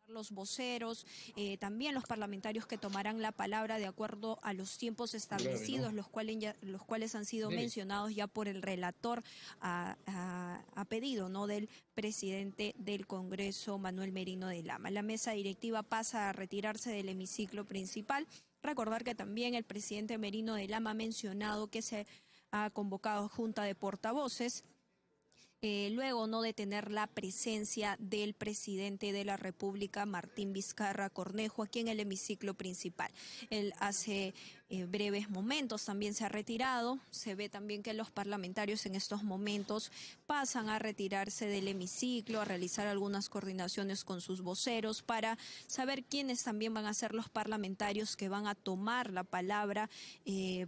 Los voceros, también los parlamentarios que tomarán la palabra de acuerdo a los tiempos establecidos, los cuales han sido mencionados ya por el relator a pedido, ¿no?, del presidente del Congreso, Manuel Merino de Lama. La mesa directiva pasa a retirarse del hemiciclo principal. Recordar que también el presidente Merino de Lama ha mencionado que se ha convocado junta de portavoces, luego no de tener la presencia del presidente de la República, Martín Vizcarra Cornejo, aquí en el hemiciclo principal. Él hace breves momentos también se ha retirado. Se ve también que los parlamentarios en estos momentos pasan a retirarse del hemiciclo, a realizar algunas coordinaciones con sus voceros para saber quiénes también van a ser los parlamentarios que van a tomar la palabra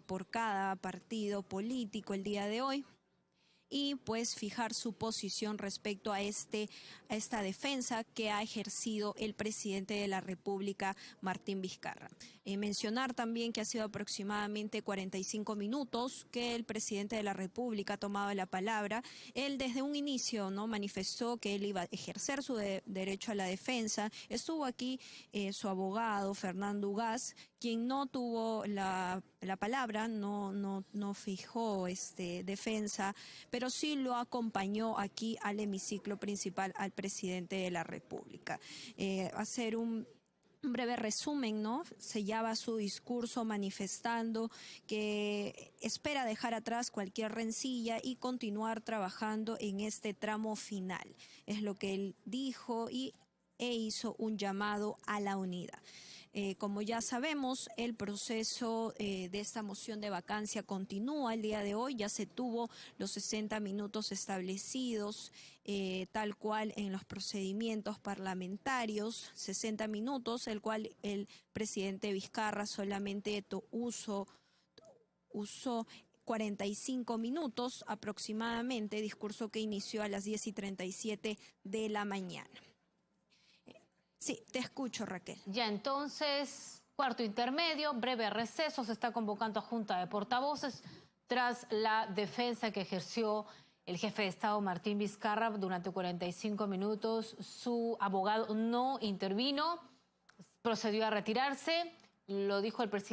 por cada partido político el día de hoy, y pues fijar su posición respecto a esta defensa que ha ejercido el presidente de la República, Martín Vizcarra. Mencionar también que ha sido aproximadamente 45 minutos que el presidente de la República ha tomado la palabra. Él desde un inicio no manifestó que él iba a ejercer su derecho a la defensa. Estuvo aquí su abogado, Fernando Ugaz, quien no tuvo la palabra, no fijó defensa, pero sí lo acompañó aquí al hemiciclo principal al presidente de la República. Hacer un breve resumen, ¿no? Sellaba su discurso manifestando que espera dejar atrás cualquier rencilla y continuar trabajando en este tramo final. Es lo que él dijo e hizo un llamado a la unidad. Como ya sabemos, el proceso de esta moción de vacancia continúa el día de hoy. Ya se tuvo los 60 minutos establecidos, tal cual en los procedimientos parlamentarios, 60 minutos, el cual el presidente Vizcarra solamente usó 45 minutos aproximadamente, discurso que inició a las 10:37 de la mañana. Sí, te escucho, Raquel. Ya, entonces, cuarto intermedio, breve receso, se está convocando a Junta de Portavoces tras la defensa que ejerció el jefe de Estado Martín Vizcarra durante 45 minutos. Su abogado no intervino, procedió a retirarse, lo dijo el presidente.